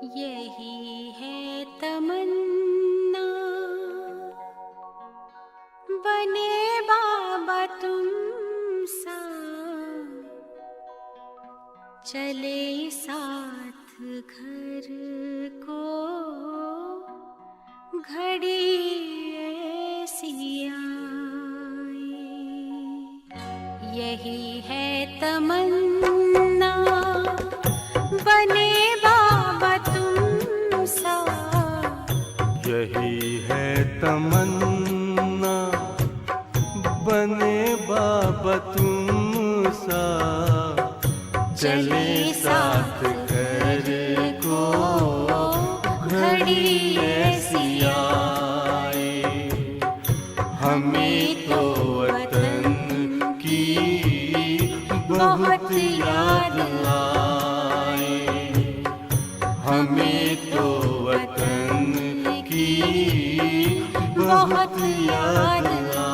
यही है तमन्ना बने बाबा तुम सा, चले साथ घर को घड़ी ऐसी आए। यही है तमन्ना बने बाबा तुम सा, यही है तमन्ना बने बाबा तुम सा, चले साथ घर को घड़ी ऐसी आए। हमें तो वतन की बहुत याद आए, हमें तो वतन की बहुत याद आए।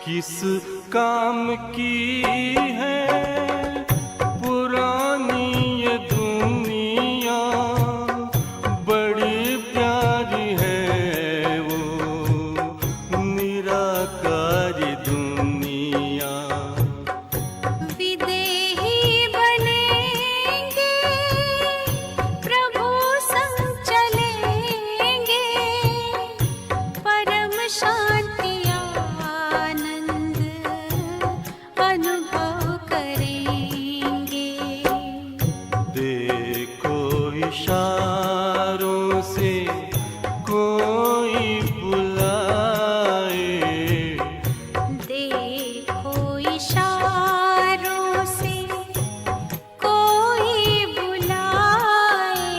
किस काम की है पुरानी ये दुनिया, बड़ी प्यारी है वो निराकारी दुनिया। विदेही बनेंगे प्रभु संग चलेंगे, परम शांति अनुभव करेंगे। देखो इशारों से कोई बुलाए, देखो इशारों से कोई बुलाए।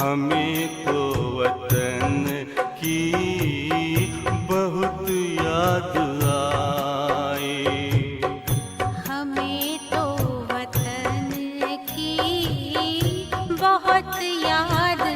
हमें तो वतन की बहुत याद आए, हमें तो वतन की बहुत याद आए।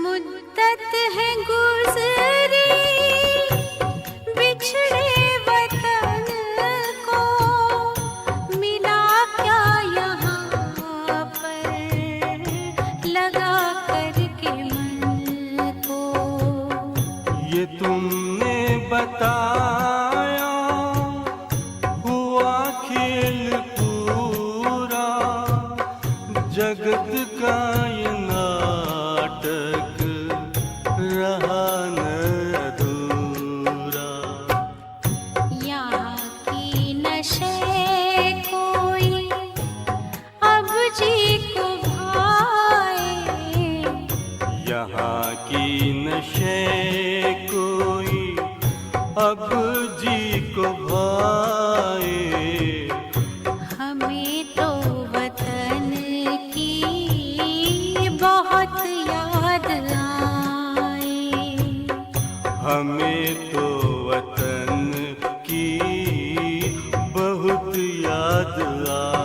मुद्दत है गुज़री बिछड़े वतन को, मिला क्या यहाँ पर लगा करके मन को। ये तुमने बताया हुआ खेल पूरा, जगत का ये नाटक रहा न अधूरा। यहाँ की नशे कोई अब जी को भाए, यहाँ की नशे कोई अब जी को भाए। हमें तो वतन की बहुत याद आए, हमें तो वतन की बहुत याद आए।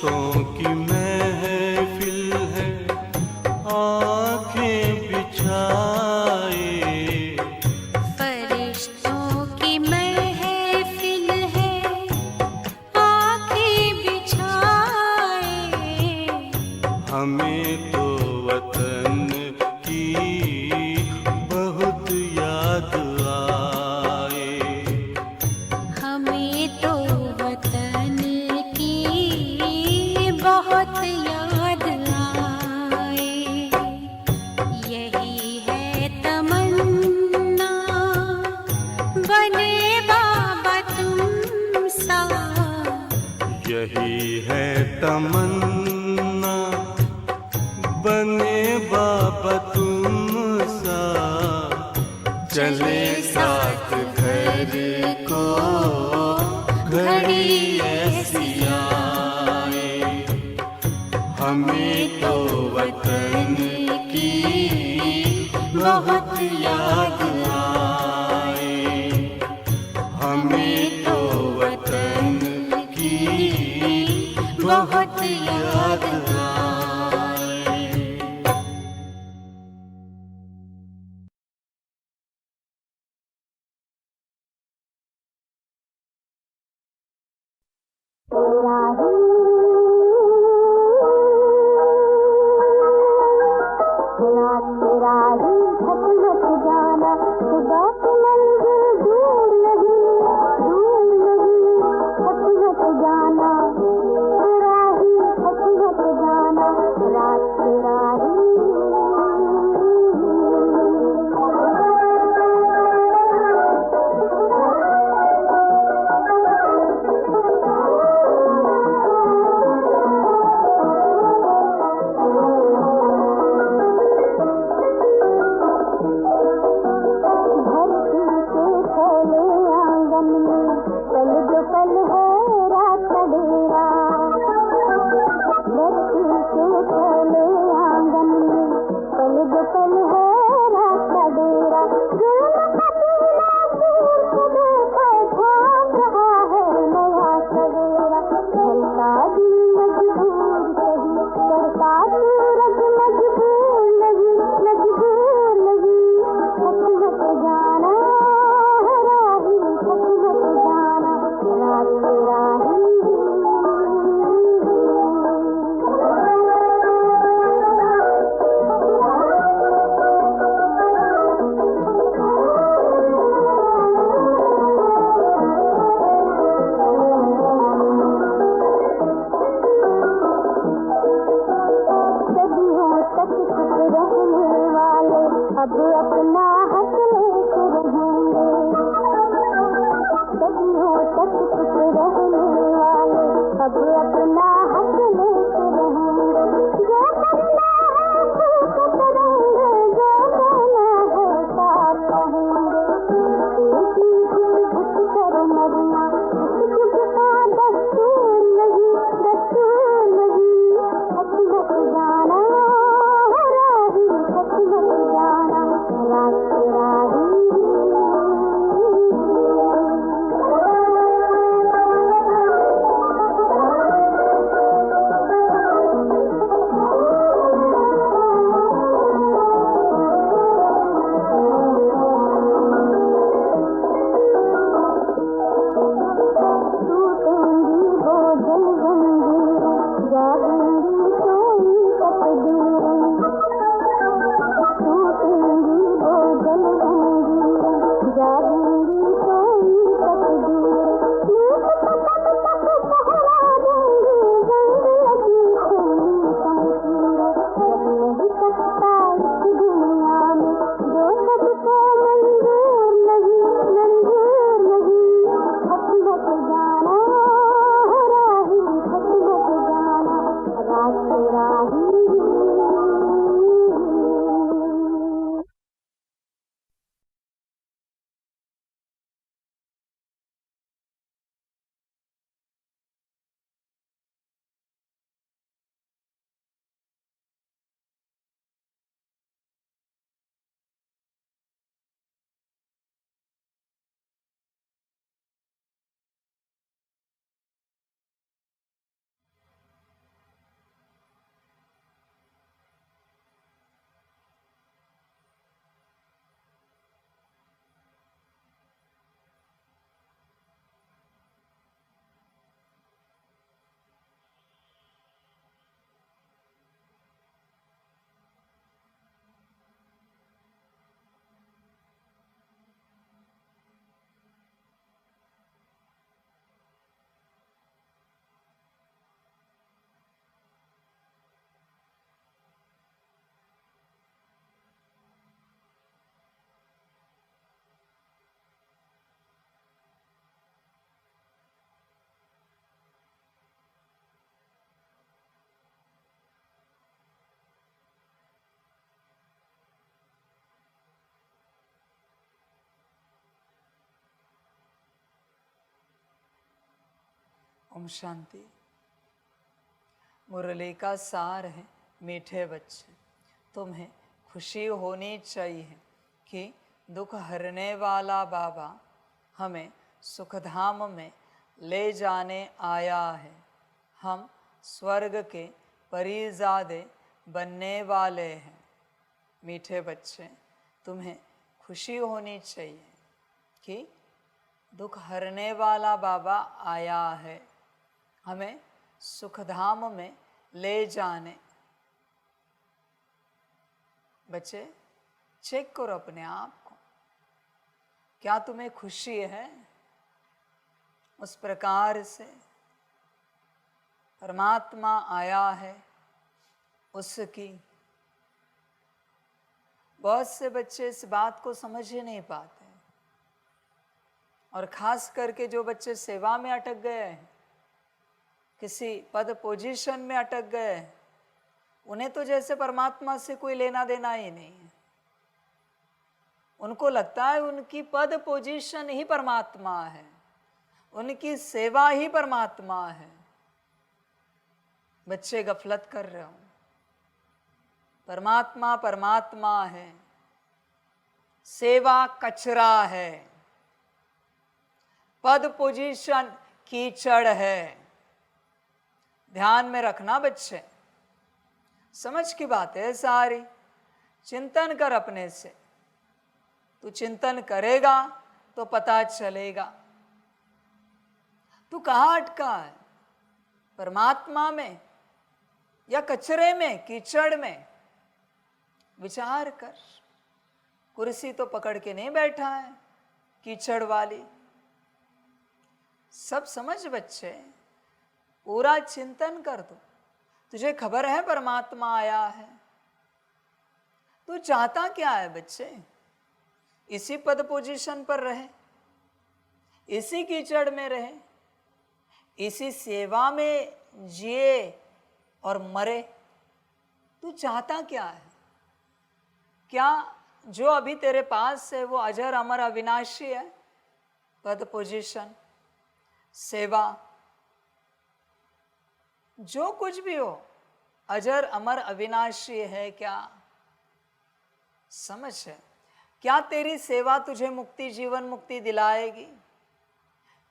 फरिश्तों की महफिल है, आंखें बिछाए। फरिश्तों की महफिल है, आंखें बिछाए। हमें तो वतन की बहुत याद आए। हमें तो वतन की बहुत याद आए। यही है तमन्ना, बने बाबा तुम सा। यही है तमन्ना, बने बाबा तुम सा। चले साथ घर को घड़ी ऐसी आए। हमें तो वतन की बहुत याद आए। हमें तो वतन की बहुत याद आए। ओम शांति। मुरली का सार है, मीठे बच्चे, तुम्हें खुशी होनी चाहिए कि दुख हरने वाला बाबा हमें सुखधाम में ले जाने आया है। हम स्वर्ग के परिजादे बनने वाले हैं। मीठे बच्चे, तुम्हें खुशी होनी चाहिए कि दुख हरने वाला बाबा आया है, हमें सुखधाम में ले जाने। बच्चे, चेक करो अपने आप को, क्या तुम्हें खुशी है? उस प्रकार से परमात्मा आया है, उसकी। बहुत से बच्चे इस बात को समझ ही नहीं पाते, और खास करके जो बच्चे सेवा में अटक गए हैं, किसी पद पोजीशन में अटक गए हैं, उन्हें तो जैसे परमात्मा से कोई लेना देना ही नहीं है। उनको लगता है उनकी पद पोजीशन ही परमात्मा है, उनकी सेवा ही परमात्मा है। बच्चे गफलत कर रहे हो। परमात्मा परमात्मा है, सेवा कचरा है, पद पोजीशन कीचड़ है। ध्यान में रखना बच्चे, समझ की बात है सारी। चिंतन कर अपने से, तू चिंतन करेगा तो पता चलेगा तू कहाँ अटका है, परमात्मा में या कचरे में, कीचड़ में। विचार कर। कुर्सी तो पकड़ के नहीं बैठा है कीचड़ वाली। सब समझ बच्चे, पूरा चिंतन कर दो। तुझे खबर है परमात्मा आया है, तू चाहता क्या है बच्चे? इसी पद पोजीशन पर रहे, इसी कीचड़ में रहे, इसी सेवा में जिए और मरे। तू चाहता क्या है? क्या जो अभी तेरे पास है वो अजर अमर अविनाशी है? पद पोजीशन, सेवा, जो कुछ भी हो, अजर अमर अविनाशी है क्या? समझ है? क्या तेरी सेवा तुझे मुक्ति, जीवन मुक्ति दिलाएगी?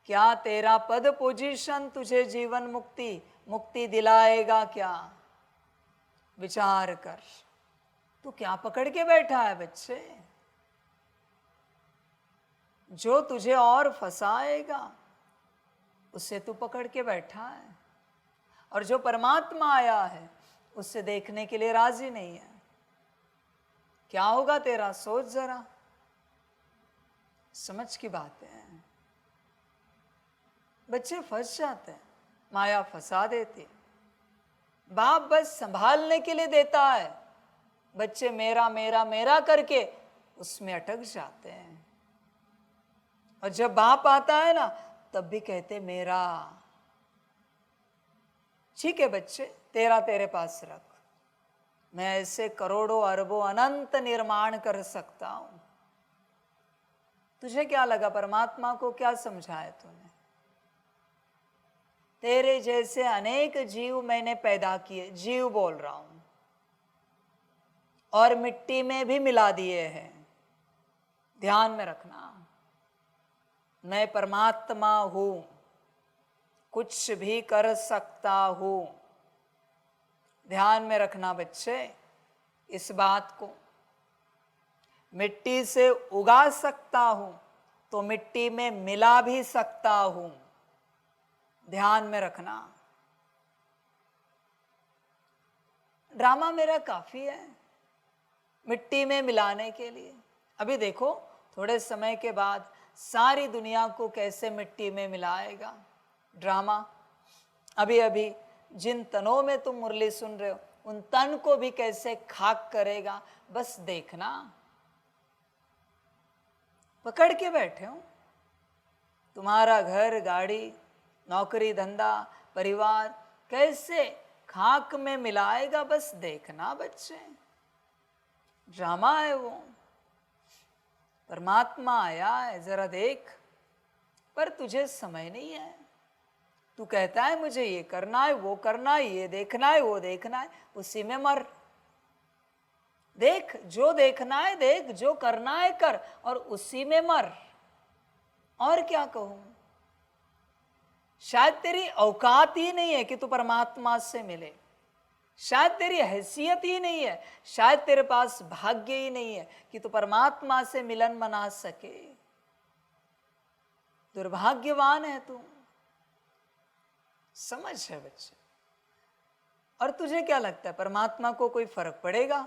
क्या तेरा पद पोजीशन तुझे जीवन मुक्ति, मुक्ति दिलाएगा क्या? विचार कर। तू क्या पकड़ के बैठा है बच्चे? जो तुझे और फंसाएगा उससे तू पकड़ के बैठा है, और जो परमात्मा आया है उससे देखने के लिए राजी नहीं है। क्या होगा तेरा? सोच जरा। समझ की बात है। बच्चे फंस जाते हैं, माया फंसा देती। बाप बस संभालने के लिए देता है, बच्चे मेरा मेरा मेरा करके उसमें अटक जाते हैं। और जब बाप आता है ना, तब भी कहते मेरा। ठीक है बच्चे, तेरा तेरे पास रख, मैं ऐसे करोड़ों अरबों अनंत निर्माण कर सकता हूं। तुझे क्या लगा परमात्मा को क्या समझाया तूने? तेरे जैसे अनेक जीव मैंने पैदा किए, जीव बोल रहा हूं, और मिट्टी में भी मिला दिए हैं। ध्यान में रखना, मैं परमात्मा हूं, कुछ भी कर सकता हूं। ध्यान में रखना बच्चे इस बात को। मिट्टी से उगा सकता हूं तो मिट्टी में मिला भी सकता हूं। ध्यान में रखना। ड्रामा मेरा काफी है मिट्टी में मिलाने के लिए। अभी देखो थोड़े समय के बाद सारी दुनिया को कैसे मिट्टी में मिलाएगा ड्रामा। अभी अभी जिन तनों में तुम मुरली सुन रहे हो, उन तन को भी कैसे खाक करेगा, बस देखना। पकड़ के बैठे हो। तुम्हारा घर, गाड़ी, नौकरी, धंधा, परिवार कैसे खाक में मिलाएगा, बस देखना बच्चे। ड्रामा है वो। परमात्मा आया है, जरा देख। पर तुझे समय नहीं है, तू कहता है मुझे ये करना है, वो करना है, ये देखना है, वो देखना है, उसी में मर। देख, जो देखना है देख, जो करना है कर, और उसी में मर। और क्या कहूं? शायद तेरी औकात ही नहीं है कि तू परमात्मा से मिले, शायद तेरी हैसियत ही नहीं है, शायद तेरे पास भाग्य ही नहीं है कि तू परमात्मा से मिलन मना सके। दुर्भाग्यवान है तू। समझ है बच्चे? और तुझे क्या लगता है परमात्मा को कोई फर्क पड़ेगा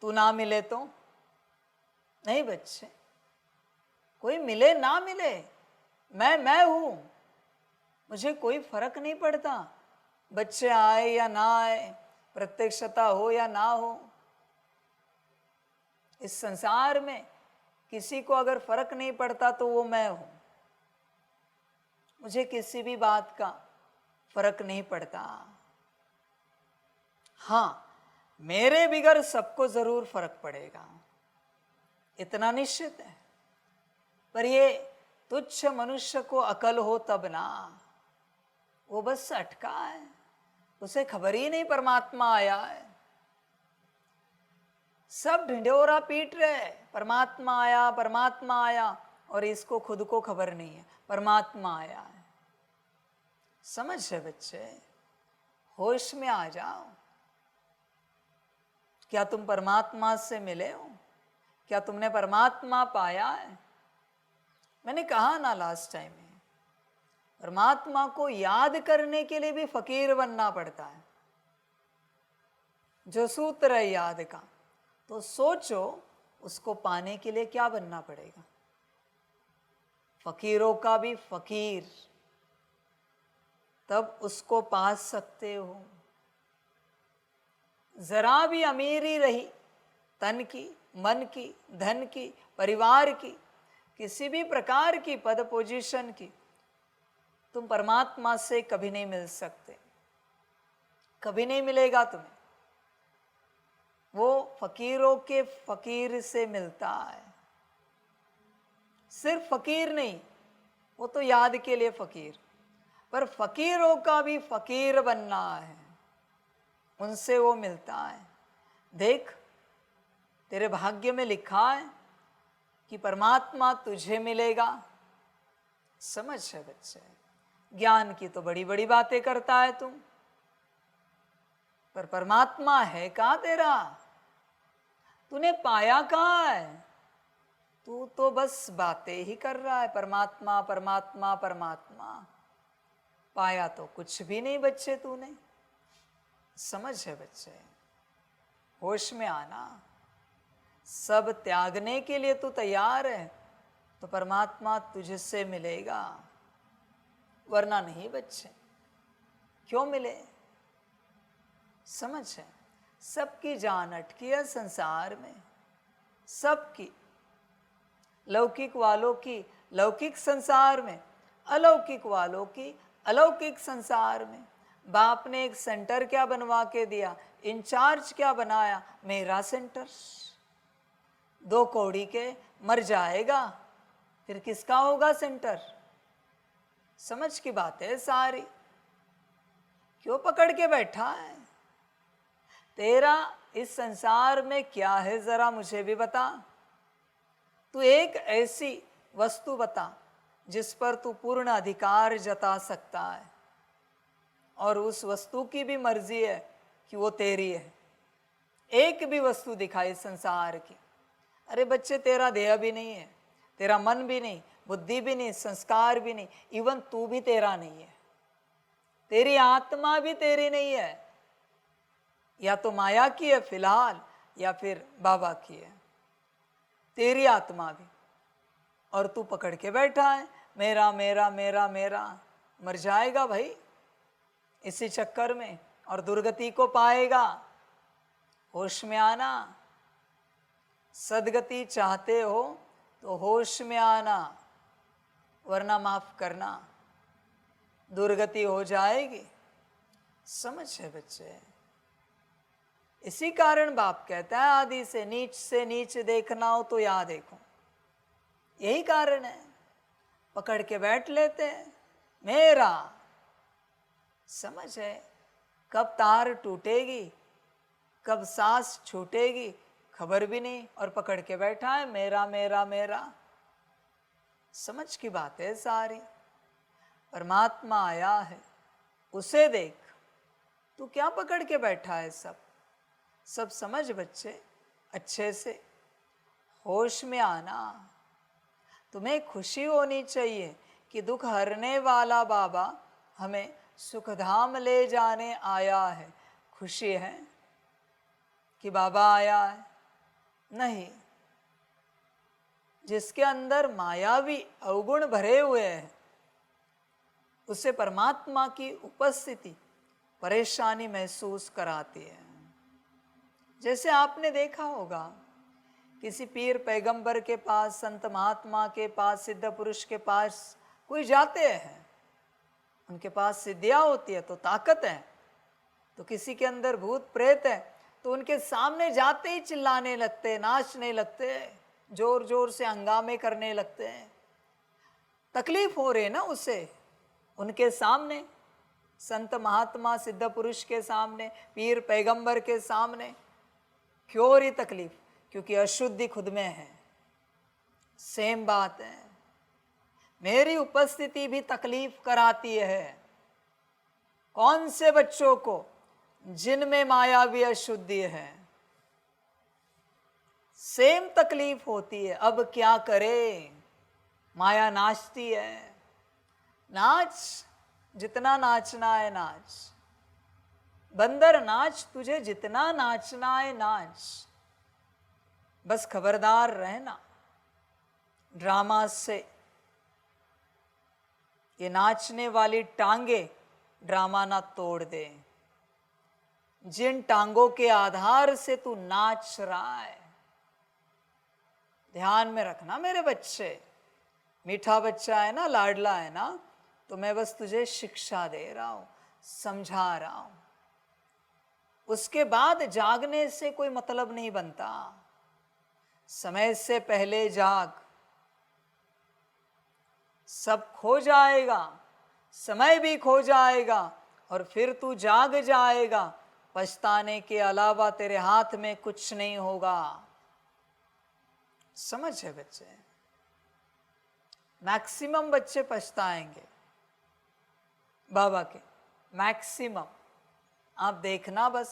तू ना मिले तो? नहीं बच्चे, कोई मिले ना मिले, मैं हूं, मुझे कोई फर्क नहीं पड़ता। बच्चे आए या ना आए, प्रत्यक्षता हो या ना हो, इस संसार में किसी को अगर फर्क नहीं पड़ता तो वो मैं हूं। मुझे किसी भी बात का फर्क नहीं पड़ता। हाँ, मेरे बिगर सबको जरूर फर्क पड़ेगा, इतना निश्चित है। पर ये तुच्छ मनुष्य को अकल हो तब ना, वो बस अटका है, उसे खबर ही नहीं परमात्मा आया है। सब ढिंढोरा पीट रहे, परमात्मा आया, परमात्मा आया, और इसको खुद को खबर नहीं है परमात्मा आया है। समझ है बच्चे? होश में आ जाओ। क्या तुम परमात्मा से मिले हो? क्या तुमने परमात्मा पाया है? मैंने कहा ना लास्ट टाइम में, परमात्मा को याद करने के लिए भी फकीर बनना पड़ता है। जो सूत्र है याद का, तो सोचो उसको पाने के लिए क्या बनना पड़ेगा। फकीरों का भी फकीर, तब उसको पा सकते हो। जरा भी अमीरी रही, तन की, मन की, धन की, परिवार की, किसी भी प्रकार की पद पोजीशन की, तुम परमात्मा से कभी नहीं मिल सकते, कभी नहीं मिलेगा तुम्हें। वो फकीरों के फकीर से मिलता है। सिर्फ फकीर नहीं, वो तो याद के लिए फकीर, पर फकीरों का भी फकीर बनना है, उनसे वो मिलता है। देख, तेरे भाग्य में लिखा है कि परमात्मा तुझे मिलेगा। समझ है बच्चे? ज्ञान की तो बड़ी बड़ी बातें करता है तुम, पर परमात्मा है कहाँ तेरा? तूने पाया कहाँ है? तू तो बस बातें ही कर रहा है, परमात्मा परमात्मा परमात्मा। पाया तो कुछ भी नहीं बच्चे तूने। समझ है बच्चे? होश में आना। सब त्यागने के लिए तू तैयार है तो परमात्मा तुझसे मिलेगा, वरना नहीं बच्चे। क्यों मिले? समझ है? सबकी जान अटकी है संसार में, सबकी, लौकिक वालों की लौकिक संसार में, अलौकिक वालों की अलौकिक संसार में। बाप ने एक सेंटर क्या बनवा के दिया, इंचार्ज क्या बनाया, मेरा सेंटर। 2 कौड़ी के मर जाएगा, फिर किसका होगा सेंटर? समझ की बात है सारी। क्यों पकड़ के बैठा है? तेरा इस संसार में क्या है जरा मुझे भी बता। तू एक ऐसी वस्तु बता जिस पर तू पूर्ण अधिकार जता सकता है, और उस वस्तु की भी मर्जी है कि वो तेरी है। एक भी वस्तु दिखाई संसार की। अरे बच्चे, तेरा देह भी नहीं है, तेरा मन भी नहीं, बुद्धि भी नहीं, संस्कार भी नहीं, इवन तू भी तेरा नहीं है। तेरी आत्मा भी तेरी नहीं है, या तो माया की है फिलहाल, या फिर बाबा की है। तेरी आत्मा भी, और तू पकड़ के बैठा है मेरा मेरा मेरा मेरा। मर जाएगा भाई इसी चक्कर में, और दुर्गति को पाएगा। होश में आना। सदगति चाहते हो तो होश में आना, वरना माफ करना, दुर्गति हो जाएगी। समझ है बच्चे? इसी कारण बाप कहता है आदि से नीच देखना हो तो यहाँ देखो। यही कारण है, पकड़ के बैठ लेते हैं, मेरा। समझ है? कब तार टूटेगी, कब सांस छूटेगी, खबर भी नहीं, और पकड़ के बैठा है मेरा मेरा मेरा। समझ की बात है सारी। परमात्मा आया है, उसे देख, तू क्या पकड़ के बैठा है? सब समझ बच्चे, अच्छे से होश में आना। तुम्हें खुशी होनी चाहिए कि दुख हरने वाला बाबा हमें सुखधाम ले जाने आया है। खुशी है कि बाबा आया है? नहीं। जिसके अंदर मायावी अवगुण भरे हुए हैं, उसे परमात्मा की उपस्थिति परेशानी महसूस कराती है। जैसे आपने देखा होगा, किसी पीर पैगंबर के पास, संत महात्मा के पास, सिद्ध पुरुष के पास कोई जाते हैं, उनके पास सिद्धियां होती है तो ताकत है, तो किसी के अंदर भूत प्रेत है तो उनके सामने जाते ही चिल्लाने लगते, नाचने लगते, जोर जोर से हंगामे करने लगते हैं। तकलीफ हो रही है ना उसे, उनके सामने, संत महात्मा सिद्ध पुरुष के सामने, पीर पैगंबर के सामने। क्यों हो रही तकलीफ? क्योंकि अशुद्धि खुद में है। सेम बात है, मेरी उपस्थिति भी तकलीफ कराती है। कौन से बच्चों को? जिनमें मायावी अशुद्धि है। सेम तकलीफ होती है। अब क्या करे? माया नाचती है। नाच, जितना नाचना है नाच। बंदर नाच, तुझे जितना नाचना है नाच। बस खबरदार रहना, ड्रामा से ये नाचने वाली टांगे ड्रामा ना तोड़ दे। जिन टांगों के आधार से तू नाच रहा है, ध्यान में रखना मेरे बच्चे। मीठा बच्चा है ना, लाडला है ना, तो मैं बस तुझे शिक्षा दे रहा हूं, समझा रहा हूं। उसके बाद जागने से कोई मतलब नहीं बनता। समय से पहले जाग, सब खो जाएगा, समय भी खो जाएगा, और फिर तू जाग जाएगा। पछताने के अलावा तेरे हाथ में कुछ नहीं होगा। समझ है बच्चे? मैक्सिमम बच्चे पछताएंगे बाबा के, मैक्सिमम। आप देखना बस,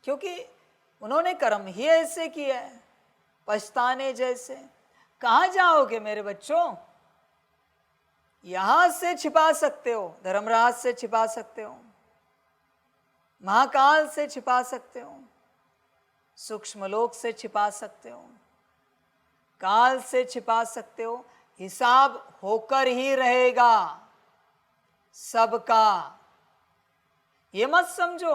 क्योंकि उन्होंने कर्म ही ऐसे किया है, पछताने जैसे। कहाँ जाओगे मेरे बच्चों? यहां से छिपा सकते हो, धर्मराज से छिपा सकते हो, महाकाल से छिपा सकते हो, सूक्ष्म लोक से छिपा सकते हो, काल से छिपा सकते हो। हिसाब होकर ही रहेगा सबका। ये मत समझो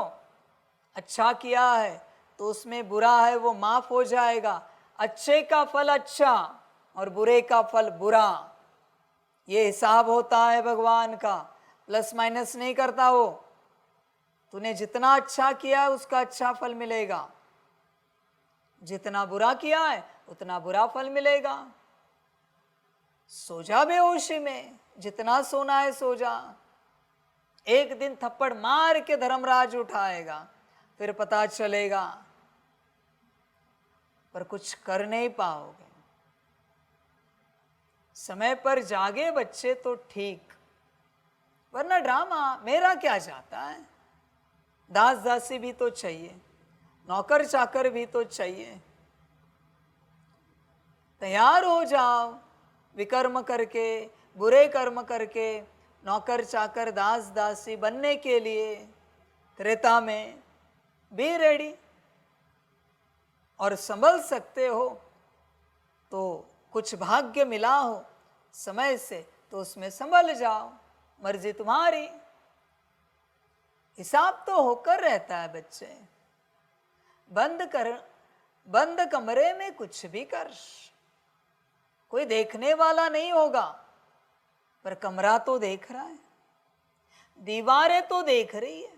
अच्छा किया है तो उसमें बुरा है वो माफ हो जाएगा। अच्छे का फल अच्छा और बुरे का फल बुरा, ये हिसाब होता है भगवान का। प्लस माइनस नहीं करता वो। तूने जितना अच्छा किया है उसका अच्छा फल मिलेगा, जितना बुरा किया है उतना बुरा फल मिलेगा। सो जा बेहोशी में, जितना सोना है सो जा। एक दिन थप्पड़ मार के धर्मराज उठाएगा, फिर पता चलेगा, पर कुछ कर नहीं पाओगे। समय पर जागे बच्चे तो ठीक, वरना ड्रामा मेरा क्या जाता है। दास दासी भी तो चाहिए, नौकर चाकर भी तो चाहिए। तैयार हो जाओ विकर्म करके, बुरे कर्म करके, नौकर चाकर दास दासी बनने के लिए। त्रेता में बी रेडी, और संभल सकते हो तो कुछ भाग्य मिला हो समय से तो उसमें संभल जाओ, मर्जी तुम्हारी। हिसाब तो होकर रहता है बच्चे। बंद कमरे में कुछ भी कर, कोई देखने वाला नहीं होगा, पर कमरा तो देख रहा है, दीवारें तो देख रही है,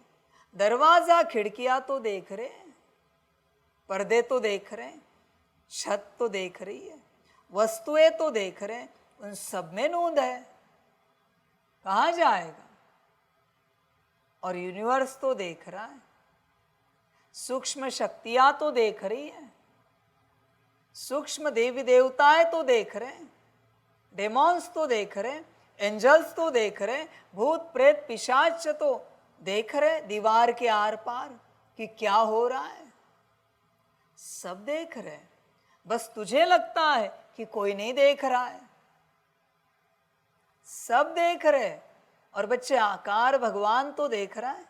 दरवाजा खिड़कियां तो देख रहे हैं, पर्दे तो देख रहे हैं, छत तो देख रही है, वस्तुएं तो देख रहे हैं। उन सब में नूंद है, कहाँ जाएगा? और यूनिवर्स तो देख रहा है, सूक्ष्म शक्तियां तो देख रही है, सूक्ष्म देवी देवताएं तो देख रहे हैं, डेमॉन्स तो देख रहे हैं, एंजल्स तो देख रहे हैं, भूत प्रेत पिशाच तो देख रहे, दीवार के आर पार कि क्या हो रहा है। सब देख रहे हैं, बस तुझे लगता है कि कोई नहीं देख रहा है। सब देख रहे हैं। और बच्चे, आकार भगवान तो देख रहा है,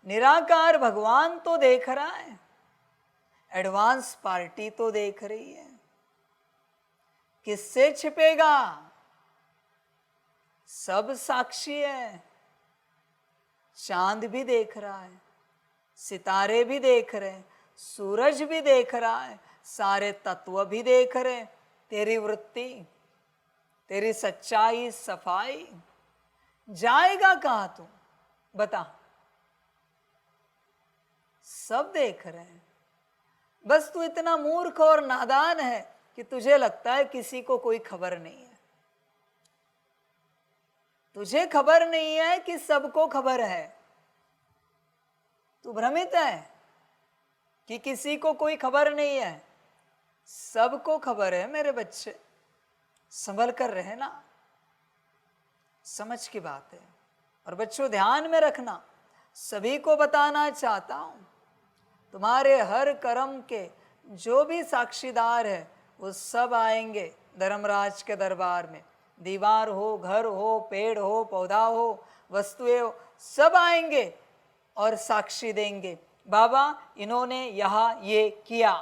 निराकार भगवान तो देख रहा है, एडवांस पार्टी तो देख रही है। किससे छिपेगा? सब साक्षी है। चांद भी देख रहा है, सितारे भी देख रहे हैं, सूरज भी देख रहा है, सारे तत्व भी देख रहे हैं, तेरी वृत्ति, तेरी सच्चाई, सफाई। जाएगा कहाँ तू? बता। सब देख रहे हैं, बस तू इतना मूर्ख और नादान है कि तुझे लगता है किसी को कोई खबर नहीं है। तुझे खबर नहीं है कि सबको खबर है। तू भ्रमित है कि किसी को कोई खबर नहीं है। सबको खबर है मेरे बच्चे, संभल कर रहे ना, समझ की बात है। और बच्चों ध्यान में रखना, सभी को बताना चाहता हूं, तुम्हारे हर कर्म के जो भी साक्षीदार है वो सब आएंगे धर्मराज के दरबार में। दीवार हो, घर हो, पेड़ हो, पौधा हो, वस्तुएं हो, सब आएंगे और साक्षी देंगे, बाबा इन्होंने यहां ये किया।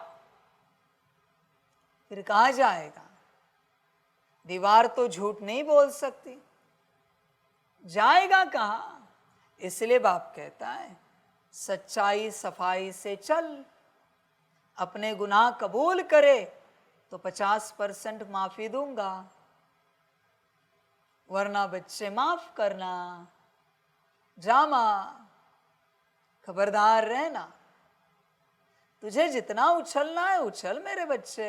फिर कहां जाएगा? दीवार तो झूठ नहीं बोल सकती, जाएगा कहां? इसलिए बाप कहता है सच्चाई सफाई से चल। अपने गुनाह कबूल करे तो 50% माफी दूंगा, वरना बच्चे माफ करना। जामा, खबरदार रहना, तुझे जितना उछलना है उछल मेरे बच्चे,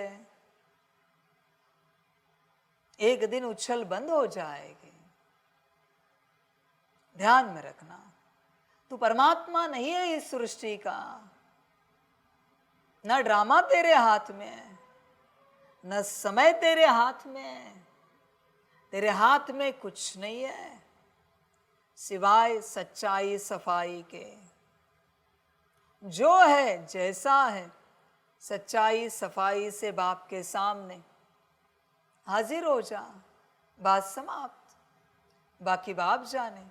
एक दिन उछल बंद हो जाएगी। ध्यान में रखना, तू परमात्मा नहीं है इस सृष्टि का। न ड्रामा तेरे हाथ में है, न समय तेरे हाथ में है। तेरे हाथ में कुछ नहीं है सिवाय सच्चाई सफाई के। जो है जैसा है, सच्चाई सफाई से बाप के सामने हाजिर हो जा, बात समाप्त। बाकी बाप जाने।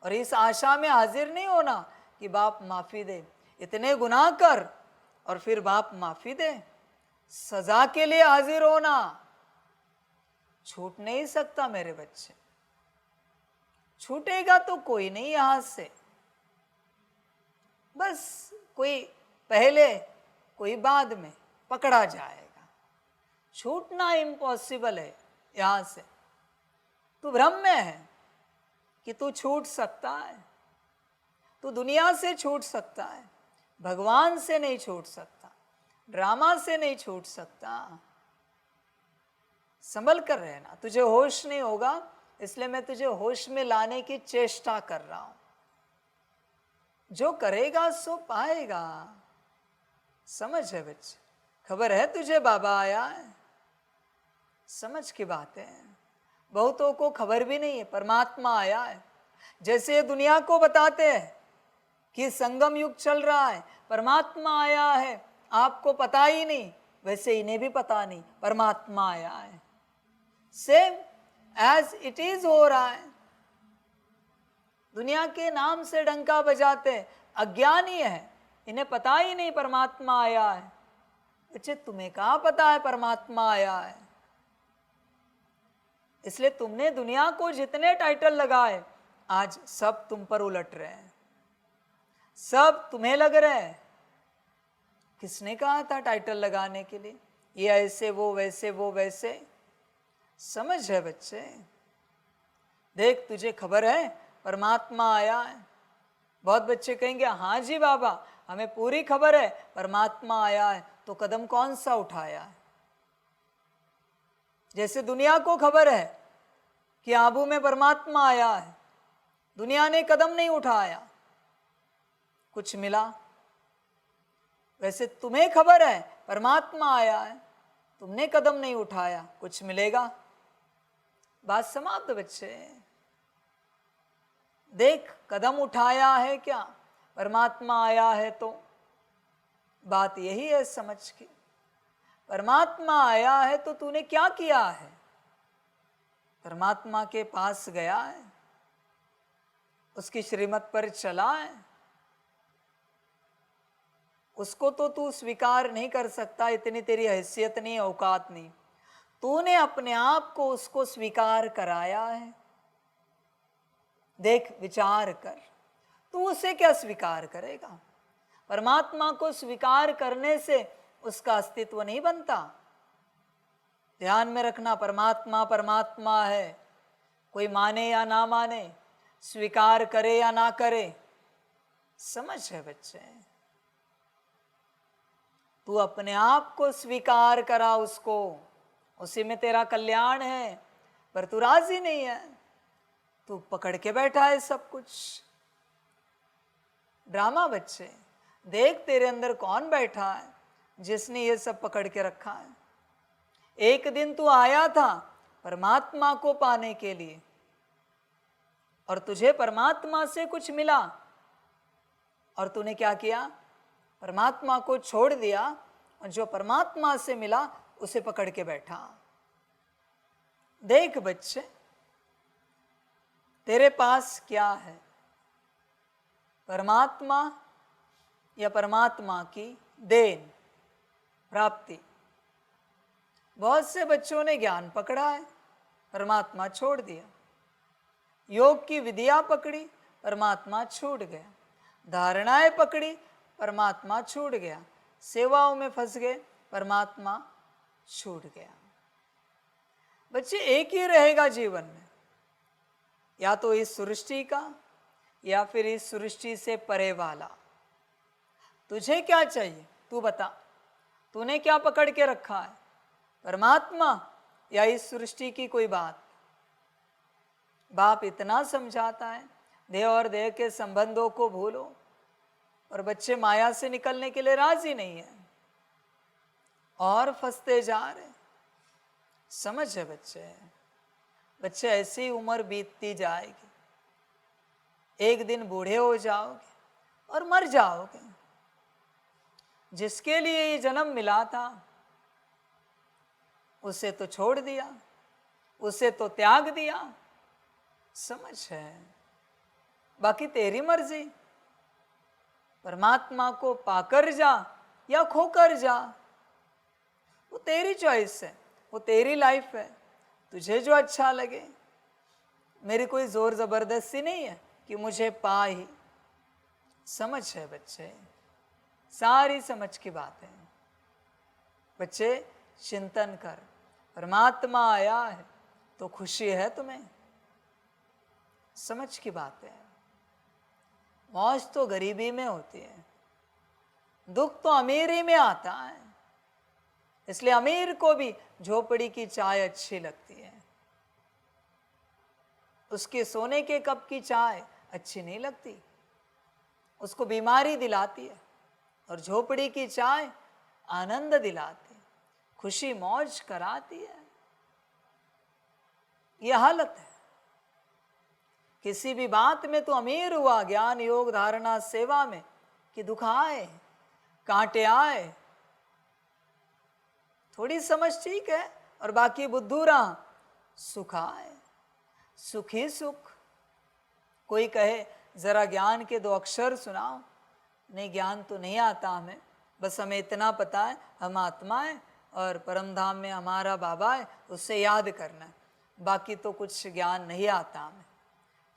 और इस आशा में हाजिर नहीं होना कि बाप माफी दे। इतने गुनाह कर और फिर बाप माफी दे, सजा के लिए हाजिर होना। छूट नहीं सकता मेरे बच्चे, छूटेगा तो कोई नहीं यहां से। बस कोई पहले कोई बाद में पकड़ा जाएगा। छूटना इम्पॉसिबल है यहां से। तू भ्रम में है कि तू छूट सकता है। तू दुनिया से छूट सकता है, भगवान से नहीं छूट सकता, ड्रामा से नहीं छूट सकता। संभल कर रहना, तुझे होश नहीं होगा, इसलिए मैं तुझे होश में लाने की चेष्टा कर रहा हूं। जो करेगा सो पाएगा। समझ है बच्चे? खबर है तुझे बाबा आया है? समझ की बात है। बहुतों को खबर भी नहीं है परमात्मा आया है। जैसे ये दुनिया को बताते हैं कि संगम युग चल रहा है, परमात्मा आया है, आपको पता ही नहीं, वैसे इन्हें भी पता नहीं परमात्मा आया है। सेम एज इट इज हो रहा है। दुनिया के नाम से डंका बजाते हैं, अज्ञानी है, इन्हें पता ही नहीं परमात्मा आया है। बच्चे तुम्हें कहाँ पता है परमात्मा आया है? इसलिए तुमने दुनिया को जितने टाइटल लगाए, आज सब तुम पर उलट रहे हैं, सब तुम्हें लग रहे हैं। किसने कहा था टाइटल लगाने के लिए? ये ऐसे वो वैसे वो वैसे। समझ है बच्चे? देख तुझे खबर है परमात्मा आया है। बहुत बच्चे कहेंगे हाँ जी बाबा हमें पूरी खबर है परमात्मा आया है, तो कदम कौन सा उठाया है? जैसे दुनिया को खबर है कि आबू में परमात्मा आया है, दुनिया ने कदम नहीं उठाया, कुछ मिला? वैसे तुम्हें खबर है परमात्मा आया है, तुमने कदम नहीं उठाया, कुछ मिलेगा? बात समाप्त बच्चे। देख, कदम उठाया है क्या? परमात्मा आया है तो बात यही है समझ के। परमात्मा आया है तो तूने क्या किया है? परमात्मा के पास गया है, उसकी श्रीमत पर चला है, उसको तो तू स्वीकार नहीं कर सकता, इतनी तेरी हैसियत नहीं, औकात नहीं। तूने अपने आप को उसको स्वीकार कराया है। देख, विचार कर, तू उसे क्या स्वीकार करेगा? परमात्मा को स्वीकार करने से उसका अस्तित्व नहीं बनता। ध्यान में रखना, परमात्मा परमात्मा है, कोई माने या ना माने, स्वीकार करे या ना करे, समझ है बच्चे? तू अपने आप को स्वीकार करा उसको, उसी में तेरा कल्याण है। पर तू राजी नहीं है, तू पकड़ के बैठा है सब कुछ। ड्रामा बच्चे, देख तेरे अंदर कौन बैठा है जिसने ये सब पकड़ के रखा है। एक दिन तू आया था परमात्मा को पाने के लिए, और तुझे परमात्मा से कुछ मिला, और तूने क्या किया? परमात्मा को छोड़ दिया, और जो परमात्मा से मिला उसे पकड़ के बैठा। देख बच्चे, तेरे पास क्या है? परमात्मा या परमात्मा की देन, प्राप्ति। बहुत से बच्चों ने ज्ञान पकड़ा है, परमात्मा छोड़ दिया। योग की विधियां पकड़ी, परमात्मा छूट गया। धारणाएं पकड़ी, परमात्मा छूट गया। सेवाओं में फंस गए, परमात्मा छूट गया। बच्चे, एक ही रहेगा जीवन में, या तो इस सृष्टि का या फिर इस सृष्टि से परे वाला। तुझे क्या चाहिए तू बता? तूने क्या पकड़ के रखा है? परमात्मा या इस सृष्टि की कोई बात? बाप इतना समझाता है, देह और देह के संबंधों को भूलो, और बच्चे माया से निकलने के लिए राजी नहीं है और फंसते जा रहे। समझ है बच्चे? बच्चे, ऐसी उम्र बीतती जाएगी, एक दिन बूढ़े हो जाओगे और मर जाओगे। जिसके लिए ये जन्म मिला था उसे तो छोड़ दिया, उसे तो त्याग दिया। समझ है? बाकी तेरी मर्जी, परमात्मा को पाकर जा या खोकर जा, वो तेरी चॉइस है, वो तेरी लाइफ है, तुझे जो अच्छा लगे। मेरी कोई जोर जबरदस्ती नहीं है कि मुझे पा ही। समझ है बच्चे? सारी समझ की बात है। बच्चे, चिंतन कर, परमात्मा आया है तो खुशी है तुम्हें? समझ की बात है। मौज तो गरीबी में होती है, दुख तो अमीरी में आता है। इसलिए अमीर को भी झोपड़ी की चाय अच्छी लगती है, उसके सोने के कप की चाय अच्छी नहीं लगती, उसको बीमारी दिलाती है। और झोपड़ी की चाय आनंद दिलाती, खुशी मौज कराती है। यह हालत है। किसी भी बात में तो अमीर हुआ, ज्ञान योग धारणा सेवा में, कि दुख आए, कांटे आए, थोड़ी समझ ठीक है, और बाकी बुद्धू रहा, सुख आए, सुखी सुख। कोई कहे जरा ज्ञान के 2 अक्षर सुनाओ, नहीं ज्ञान तो नहीं आता हमें, बस हमें इतना पता है हम आत्मा है और परम धाम में हमारा बाबा है, उससे याद करना है, बाकी तो कुछ ज्ञान नहीं आता हमें।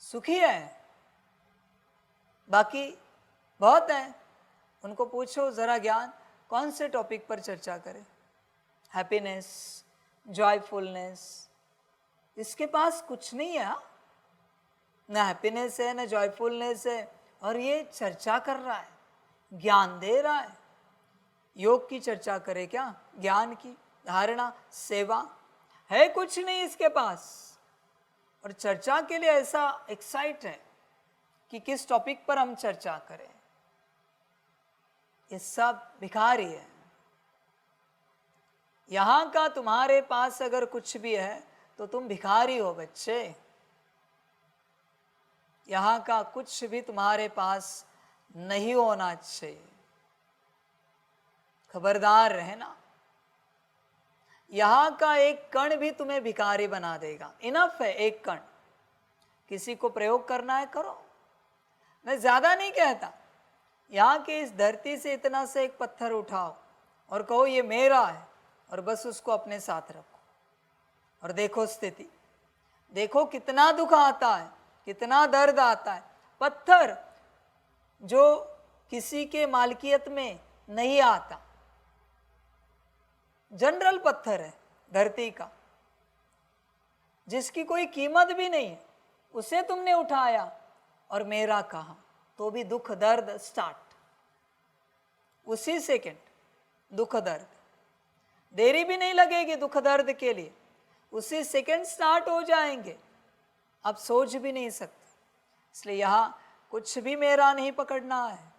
सुखी है, बाकी बहुत है। उनको पूछो जरा ज्ञान कौन से टॉपिक पर चर्चा करें? हैप्पीनेस, जॉयफुलनेस, इसके पास कुछ नहीं है। ना हैप्पीनेस है, ना जॉयफुलनेस है, और ये चर्चा कर रहा है, ज्ञान दे रहा है। योग की चर्चा करे क्या? ज्ञान की, धारणा, सेवा है कुछ नहीं इसके पास। और चर्चा के लिए ऐसा एक्साइट है कि किस टॉपिक पर हम चर्चा करें। ये सब भिखारी है। यहां का तुम्हारे पास अगर कुछ भी है तो तुम भिखारी हो बच्चे। यहां का कुछ भी तुम्हारे पास नहीं होना चाहिए। खबरदार रहना, यहां का एक कण भी तुम्हें भिखारी बना देगा। इनफ है एक कण। किसी को प्रयोग करना है करो, मैं ज्यादा नहीं कहता। यहां के इस धरती से इतना से एक पत्थर उठाओ और कहो ये मेरा है, और बस उसको अपने साथ रखो और देखो स्थिति। देखो कितना दुख आता है, कितना दर्द आता है। पत्थर जो किसी के मालकियत में नहीं आता, जनरल पत्थर है धरती का, जिसकी कोई कीमत भी नहीं है, उसे तुमने उठाया और मेरा कहा, तो भी दुख दर्द स्टार्ट। उसी सेकंड दुख दर्द, देरी भी नहीं लगेगी दुख दर्द के लिए, उसी सेकंड स्टार्ट हो जाएंगे। आप सोच भी नहीं सकते। इसलिए यहां कुछ भी मेरा नहीं पकड़ना है,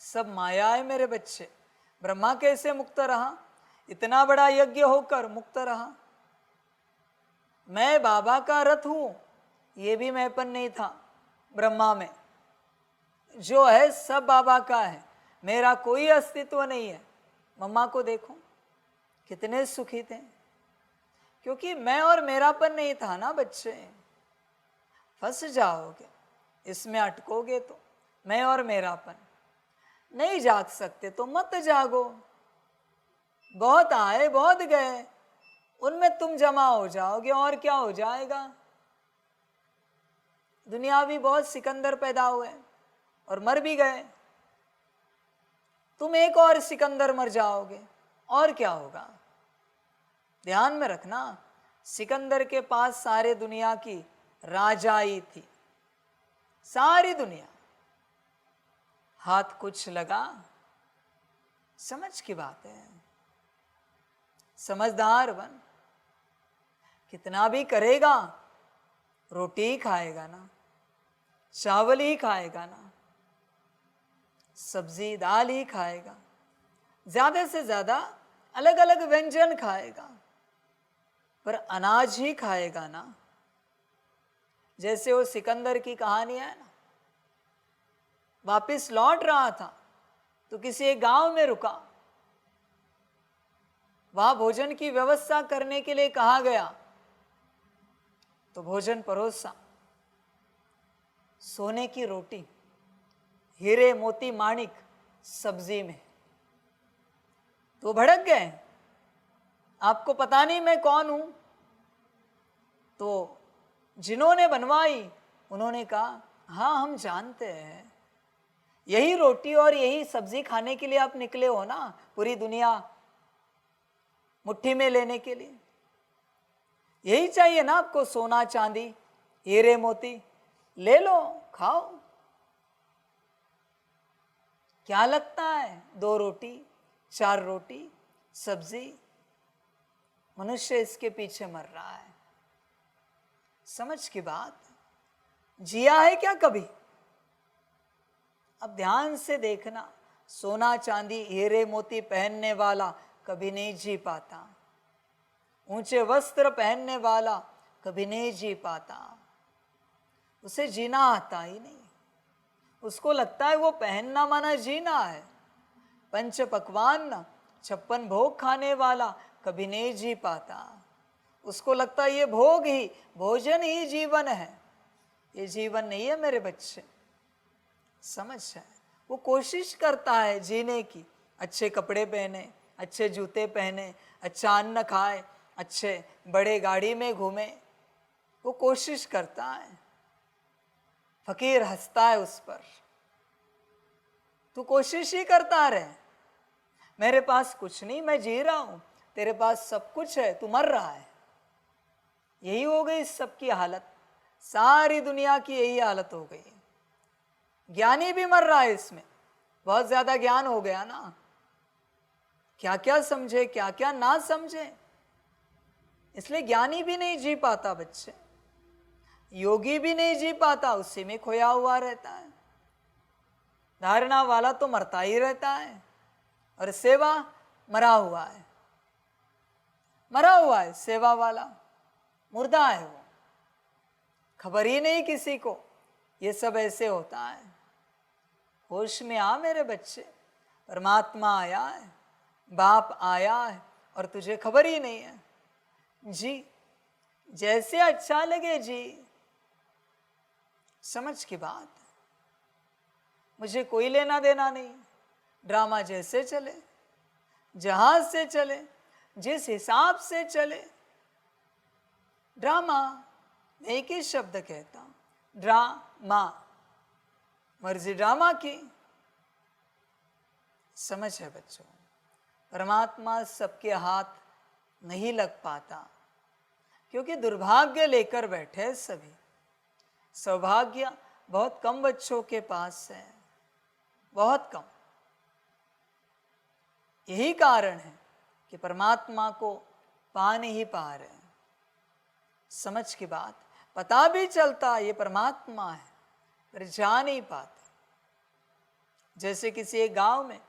सब माया है मेरे बच्चे। ब्रह्मा कैसे मुक्त रहा? इतना बड़ा यज्ञ होकर मुक्त रहा। मैं बाबा का रथ हूं, ये भी मैंपन नहीं था ब्रह्मा में। जो है सब बाबा का है, मेरा कोई अस्तित्व नहीं है। मम्मा को देखो कितने सुखी थे, क्योंकि मैं और मेरापन नहीं था ना बच्चे। फंस जाओगे इसमें, अटकोगे तो। मैं और मेरापन नहीं जाग सकते तो मत जागो। बहुत आए बहुत गए, उनमें तुम जमा हो जाओगे और क्या हो जाएगा। दुनियावी बहुत सिकंदर पैदा हुए और मर भी गए। तुम एक और सिकंदर मर जाओगे और क्या होगा। ध्यान में रखना, सिकंदर के पास सारे दुनिया की राजाई थी, सारी दुनिया। हाथ कुछ लगा, समझ की बात है। समझदार बन, कितना भी करेगा रोटी ही खाएगा ना, चावल ही खाएगा ना, सब्जी दाल ही खाएगा, ज्यादा से ज्यादा अलग अलग व्यंजन खाएगा, पर अनाज ही खाएगा ना। जैसे वो सिकंदर की कहानी है ना, वापिस लौट रहा था तो किसी एक गांव में रुका। वहां भोजन की व्यवस्था करने के लिए कहा गया तो भोजन परोसा। सोने की रोटी, हीरे मोती माणिक सब्जी में। तो भड़क गए, आपको पता नहीं मैं कौन हूं। तो जिन्होंने बनवाई उन्होंने कहा हाँ हम जानते हैं, यही रोटी और यही सब्जी खाने के लिए आप निकले हो ना, पूरी दुनिया मुट्ठी में लेने के लिए। यही चाहिए ना आपको, सोना चांदी हीरे मोती, ले लो खाओ। क्या लगता है 2 रोटी 4 रोटी सब्जी, मनुष्य इसके पीछे मर रहा है। समझ की बात, जिया है क्या कभी? अब ध्यान से देखना, सोना चांदी हीरे मोती पहनने वाला कभी नहीं जी पाता, ऊंचे वस्त्र पहनने वाला कभी नहीं जी पाता। उसे जीना आता ही नहीं। उसको लगता है वो पहनना माना जीना है। पंच पकवान 56 भोग खाने वाला कभी नहीं जी पाता। उसको लगता है ये भोग ही, भोजन ही जीवन है। ये जीवन नहीं है मेरे बच्चे, समझ है। वो कोशिश करता है जीने की, अच्छे कपड़े पहने, अच्छे जूते पहने, अच्छा अन्न खाए, अच्छे बड़े गाड़ी में घूमे। वो कोशिश करता है। फकीर हंसता है उस पर। तू कोशिश ही करता रहे, मेरे पास कुछ नहीं, मैं जी रहा हूं, तेरे पास सब कुछ है, तू मर रहा है। यही हो गई सबकी हालत, सारी दुनिया की यही हालत हो गई। ज्ञानी भी मर रहा है इसमें, बहुत ज्यादा ज्ञान हो गया ना, क्या क्या समझे क्या क्या ना समझे, इसलिए ज्ञानी भी नहीं जी पाता बच्चे। योगी भी नहीं जी पाता, उसी में खोया हुआ रहता है। धारणा वाला तो मरता ही रहता है, और सेवा मरा हुआ है, मरा हुआ है। सेवा वाला मुर्दा है, वो खबर ही नहीं किसी को। ये सब ऐसे होता है। होश में आ मेरे बच्चे, परमात्मा आया है, बाप आया है, और तुझे खबर ही नहीं है। जी जैसे अच्छा लगे जी, समझ की बात। मुझे कोई लेना देना नहीं। ड्रामा जैसे चले, जहाज से चले, जिस हिसाब से चले। ड्रामा मैं एक ही शब्द कहता हूं, ड्रामा। मर्जी ड्रामा की। समझ है बच्चों, परमात्मा सबके हाथ नहीं लग पाता, क्योंकि दुर्भाग्य लेकर बैठे सभी। सौभाग्य बहुत कम बच्चों के पास है, बहुत कम। यही कारण है कि परमात्मा को पा नहीं पा रहे। समझ की बात। पता भी चलता ये परमात्मा है, पर जा नहीं पाते। जैसे किसी एक गांव में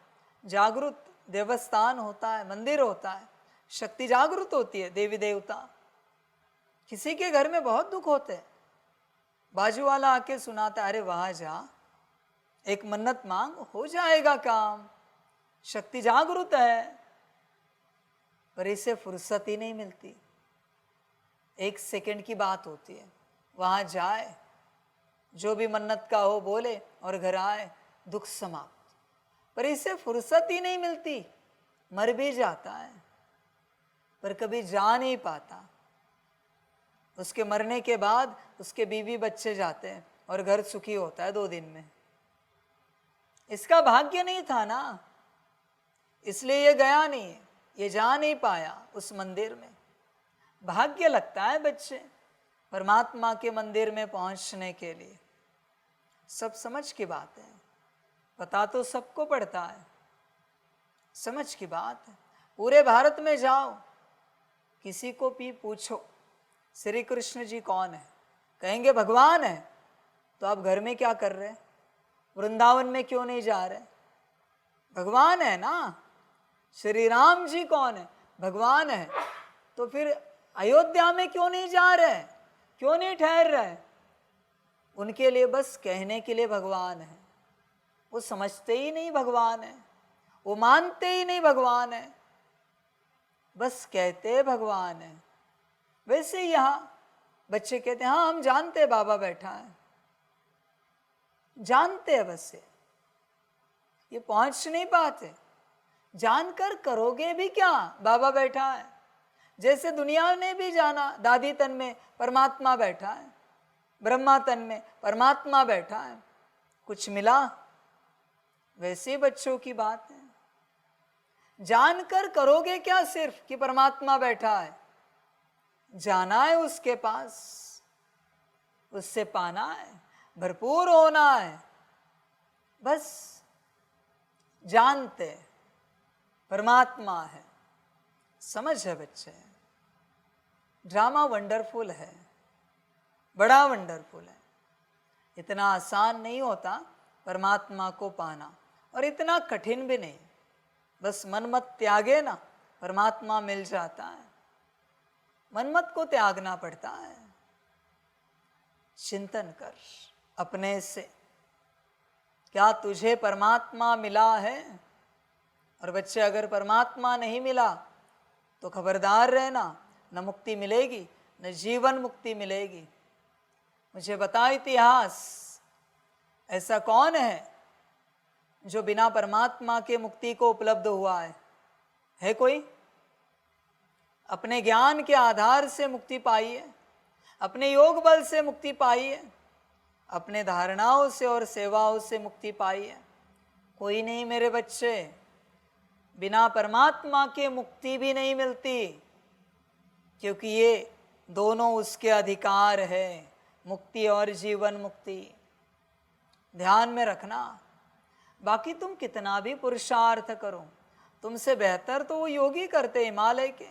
जागृत देवस्थान होता है, मंदिर होता है, शक्ति जागृत होती है, देवी देवता। किसी के घर में बहुत दुख होते हैं, बाजू वाला आके सुनाता, अरे वहां जा, एक मन्नत मांग, हो जाएगा काम। शक्ति जागृत है, पर इसे फुर्सत ही नहीं मिलती। एक सेकंड की बात होती है, वहां जाए, जो भी मन्नत का हो बोले और घर आए, दुख समाप्त। पर इसे फुर्सत ही नहीं मिलती। मर भी जाता है, पर कभी जा नहीं पाता। उसके मरने के बाद उसके बीवी बच्चे जाते हैं, और घर सुखी होता है 2 दिन में। इसका भाग्य नहीं था ना, इसलिए ये गया नहीं, ये जा नहीं पाया उस मंदिर में। भाग्य लगता है बच्चे परमात्मा के मंदिर में पहुंचने के लिए। सब समझ की बात है, पता तो सबको पड़ता है। समझ की बात है। पूरे भारत में जाओ, किसी को भी पूछो श्री कृष्ण जी कौन है, कहेंगे भगवान है। तो आप घर में क्या कर रहे हैं? वृंदावन में क्यों नहीं जा रहे? भगवान है ना। श्री राम जी कौन है? भगवान है। तो फिर अयोध्या में क्यों नहीं जा रहे? क्यों नहीं ठहर रहे? उनके लिए बस कहने के लिए भगवान है। वो समझते ही नहीं भगवान है, वो मानते ही नहीं भगवान है, बस कहते भगवान है। वैसे यहाँ बच्चे कहते हैं हाँ हम जानते हैं बाबा बैठा है, जानते हैं, बस ये पहुंच नहीं पाते। जानकर करोगे भी क्या? बाबा बैठा है। जैसे दुनिया ने भी जाना, दादी तन में परमात्मा बैठा है, ब्रह्मा तन में परमात्मा बैठा है, कुछ मिला? वैसे बच्चों की बात है। जानकर करोगे क्या सिर्फ कि परमात्मा बैठा है? जाना है उसके पास, उससे पाना है, भरपूर होना है। बस जानते परमात्मा है। समझ है बच्चे? ड्रामा वंडरफुल है, बड़ा वंडरफुल है। इतना आसान नहीं होता परमात्मा को पाना, और इतना कठिन भी नहीं। बस मन मत त्यागे ना, परमात्मा मिल जाता है। मन मत को त्यागना पड़ता है। चिंतन कर अपने से, क्या तुझे परमात्मा मिला है? और बच्चे अगर परमात्मा नहीं मिला तो खबरदार रहना, न मुक्ति मिलेगी न जीवन मुक्ति मिलेगी। मुझे बता इतिहास, ऐसा कौन है जो बिना परमात्मा के मुक्ति को उपलब्ध हुआ है? है कोई? अपने ज्ञान के आधार से मुक्ति पाई है, अपने योग बल से मुक्ति पाई है, अपने धारणाओं से और सेवाओं से मुक्ति पाई है? कोई नहीं मेरे बच्चे। बिना परमात्मा के मुक्ति भी नहीं मिलती, क्योंकि ये दोनों उसके अधिकार है, मुक्ति और जीवन मुक्ति। ध्यान में रखना। बाकी तुम कितना भी पुरुषार्थ करो, तुमसे बेहतर तो वो योगी करते हिमालय के।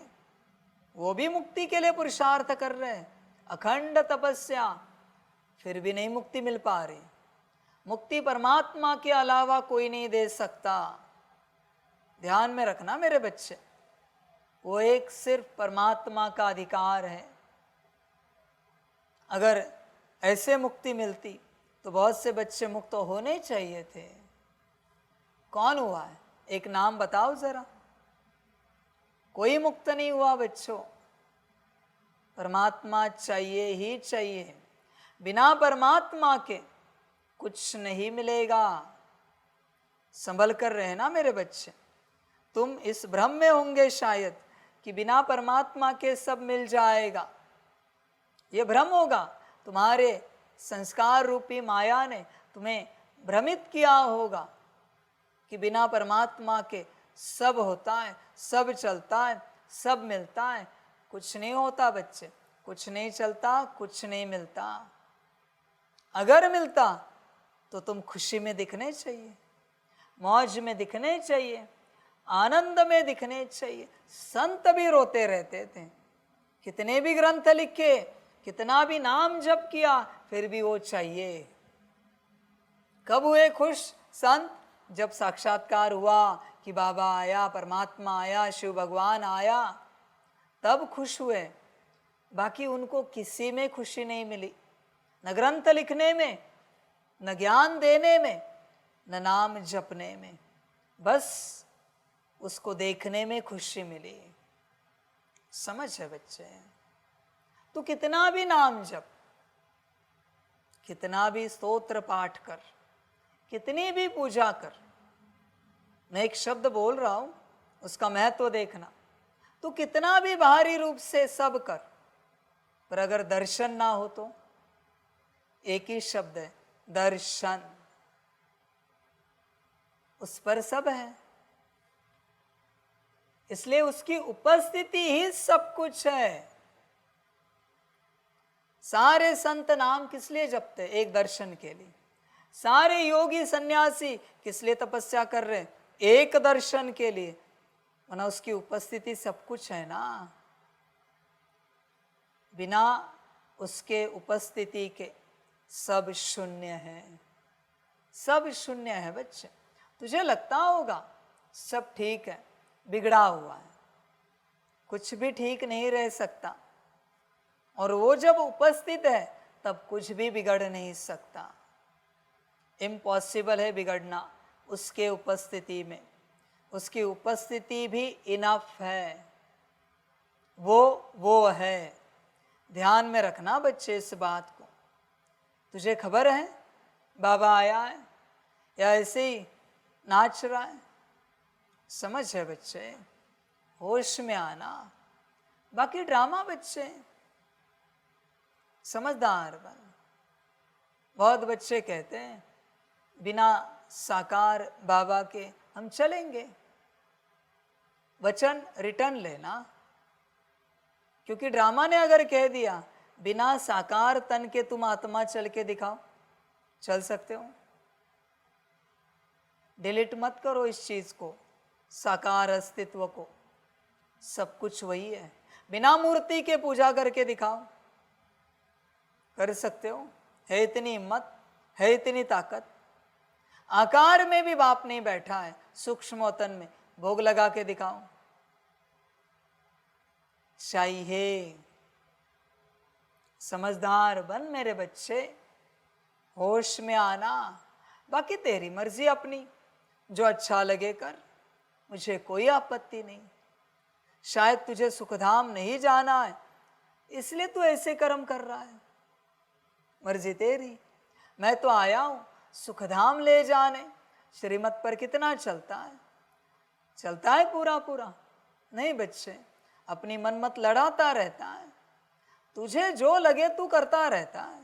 वो भी मुक्ति के लिए पुरुषार्थ कर रहे हैं, अखंड तपस्या, फिर भी नहीं मुक्ति मिल पा रही। मुक्ति परमात्मा के अलावा कोई नहीं दे सकता। ध्यान में रखना मेरे बच्चे, वो एक सिर्फ परमात्मा का अधिकार है। अगर ऐसे मुक्ति मिलती तो बहुत से बच्चे मुक्त होने चाहिए थे। कौन हुआ है? एक नाम बताओ जरा। कोई मुक्त नहीं हुआ बच्चों। परमात्मा चाहिए ही चाहिए। बिना परमात्मा के कुछ नहीं मिलेगा। संभल कर रहना मेरे बच्चे। तुम इस भ्रम में होंगे शायद कि बिना परमात्मा के सब मिल जाएगा। ये भ्रम होगा। तुम्हारे संस्कार रूपी माया ने तुम्हें भ्रमित किया होगा कि बिना परमात्मा के सब होता है, सब चलता है, सब मिलता है। कुछ नहीं होता बच्चे, कुछ नहीं चलता, कुछ नहीं मिलता। अगर मिलता तो तुम खुशी में दिखने चाहिए, मौज में दिखने चाहिए, आनंद में दिखने चाहिए। संत भी रोते रहते थे, कितने भी ग्रंथ लिखे, कितना भी नाम जप किया, फिर भी वो चाहिए। कब हुए खुश संत? जब साक्षात्कार हुआ कि बाबा आया, परमात्मा आया, शिव भगवान आया, तब खुश हुए। बाकी उनको किसी में खुशी नहीं मिली, न ग्रंथ लिखने में, न ज्ञान देने में, न नाम जपने में। बस उसको देखने में खुशी मिली। समझ है बच्चे? तो कितना भी नाम जप, कितना भी स्तोत्र पाठ कर, कितनी भी पूजा कर, मैं एक शब्द बोल रहा हूं, उसका महत्व देखना। तो कितना भी बाहरी रूप से सब कर, पर अगर दर्शन ना हो तो एक ही शब्द है, दर्शन। उस पर सब है, इसलिए उसकी उपस्थिति ही सब कुछ है। सारे संत नाम किस लिए जपते? एक दर्शन के लिए। सारे योगी सन्यासी किस लिए तपस्या कर रहे? एक दर्शन के लिए। वरना उसकी उपस्थिति सब कुछ है ना। बिना उसके उपस्थिति के सब शून्य है, सब शून्य है बच्चे। तुझे लगता होगा सब ठीक है, बिगड़ा हुआ है, कुछ भी ठीक नहीं रह सकता, और वो जब उपस्थित है तब कुछ भी बिगड़ नहीं सकता। इम्पॉसिबल है बिगड़ना उसके उपस्थिति में। उसकी उपस्थिति भी इनफ है, वो है। ध्यान में रखना बच्चे इस बात को। तुझे खबर है बाबा आया है या ऐसे ही नाच रहा है? समझ है बच्चे, होश में आना। बाकी ड्रामा बच्चे, समझदार बन। बहुत बच्चे कहते हैं बिना साकार बाबा के हम चलेंगे। वचन रिटर्न लेना, क्योंकि ड्रामा ने अगर कह दिया बिना साकार तन के तुम आत्मा चल के दिखाओ, चल सकते हो? डिलीट मत करो इस चीज को, साकार अस्तित्व को। सब कुछ वही है। बिना मूर्ति के पूजा करके दिखाओ, कर सकते हो? है इतनी हिम्मत, है इतनी ताकत? आकार में भी बाप नहीं बैठा है, सूक्ष्म तन में भोग लगा के दिखाओ। चाहिए। समझदार बन मेरे बच्चे, होश में आना। बाकी तेरी मर्जी अपनी, जो अच्छा लगे कर, मुझे कोई आपत्ति नहीं। शायद तुझे सुखधाम नहीं जाना है, इसलिए तू ऐसे कर्म कर रहा है। मर्जी तेरी। मैं तो आया हूं सुखधाम ले जाने। श्रीमत पर कितना चलता है? चलता है पूरा पूरा? नहीं बच्चे, अपनी मनमत लड़ाता रहता है। तुझे जो लगे तू करता रहता है।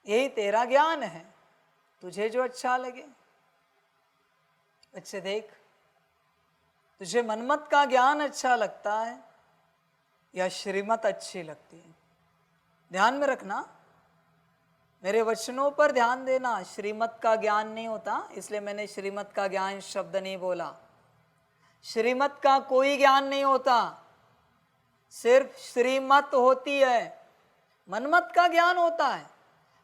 यही तेरा ज्ञान है, तुझे जो अच्छा लगे। बच्चे देख, तुझे मनमत का ज्ञान अच्छा लगता है या श्रीमत अच्छी लगती है? ध्यान में रखना, मेरे वचनों पर ध्यान देना। श्रीमत का ज्ञान नहीं होता, इसलिए मैंने श्रीमत का ज्ञान शब्द नहीं बोला। श्रीमत का कोई ज्ञान नहीं होता, सिर्फ श्रीमत होती है। मनमत का ज्ञान होता है।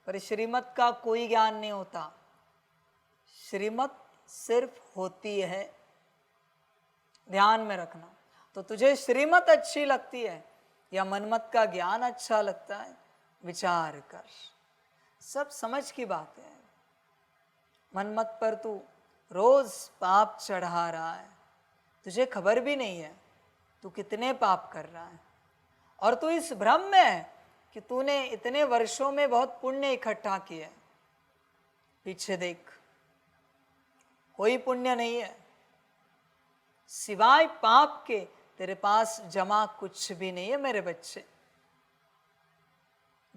पर श्रीमत का कोई ज्ञान नहीं होता। श्रीमत सिर्फ होती है, ध्यान में रखना। तो तुझे श्रीमत अच्छी लगती है या मनमत का ज्ञान अच्छा लगता है, विचार कर। सब समझ की बात है। मनमत पर तू रोज पाप चढ़ा रहा है, तुझे खबर भी नहीं है तू कितने पाप कर रहा है, और तू इस भ्रम में है कि तूने इतने वर्षों में बहुत पुण्य इकट्ठा किए। पीछे देख, कोई पुण्य नहीं है, सिवाय पाप के तेरे पास जमा कुछ भी नहीं है मेरे बच्चे।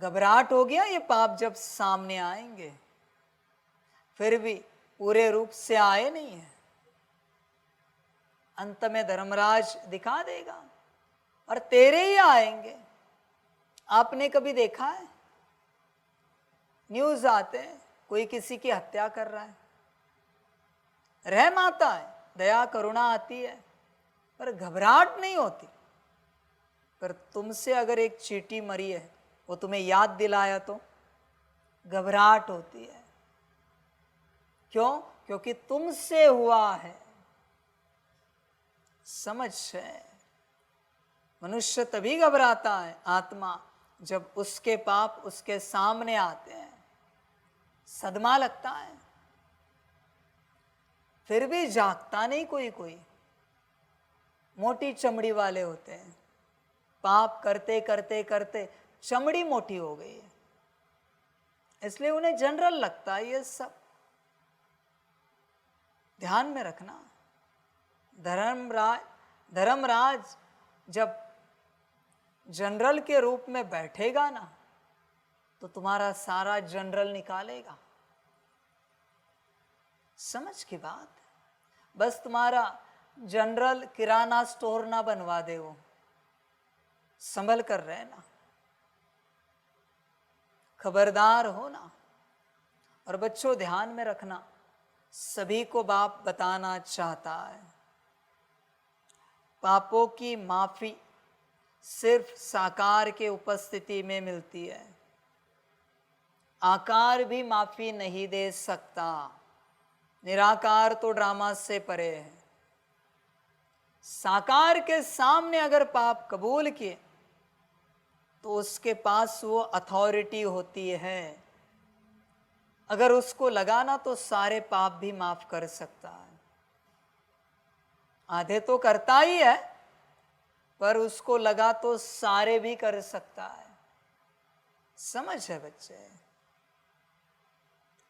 घबराहट हो गया ये पाप जब सामने आएंगे, फिर भी पूरे रूप से आए नहीं है। अंत में धर्मराज दिखा देगा और तेरे ही आएंगे। आपने कभी देखा है, न्यूज आते हैं कोई किसी की हत्या कर रहा है, रहम आता है, दया करुणा आती है, पर घबराहट नहीं होती। पर तुमसे अगर एक चींटी मरी है, वो तुम्हें याद दिलाया तो घबराहट होती है। क्यों? क्योंकि तुमसे हुआ है। समझ है, मनुष्य तभी घबराता है आत्मा, जब उसके पाप उसके सामने आते हैं, सदमा लगता है। फिर भी जागता नहीं कोई कोई। मोटी चमड़ी वाले होते हैं, पाप करते करते करते चमड़ी मोटी हो गई है, इसलिए उन्हें जनरल लगता है ये सब। ध्यान में रखना, धर्मराज जब जनरल के रूप में बैठेगा ना, तो तुम्हारा सारा जनरल निकालेगा। समझ की बात। बस तुम्हारा जनरल किराना स्टोर ना बनवा दे, वो संभल कर रहना, खबरदार होना। और बच्चों ध्यान में रखना, सभी को बाप बताना चाहता है, पापों की माफी सिर्फ साकार के उपस्थिति में मिलती है। आकार भी माफी नहीं दे सकता, निराकार तो ड्रामा से परे है। साकार के सामने अगर पाप कबूल किए तो उसके पास वो अथॉरिटी होती है, अगर उसको लगाना तो सारे पाप भी माफ कर सकता है। आधे तो करता ही है, पर उसको लगा तो सारे भी कर सकता है। समझ है बच्चे,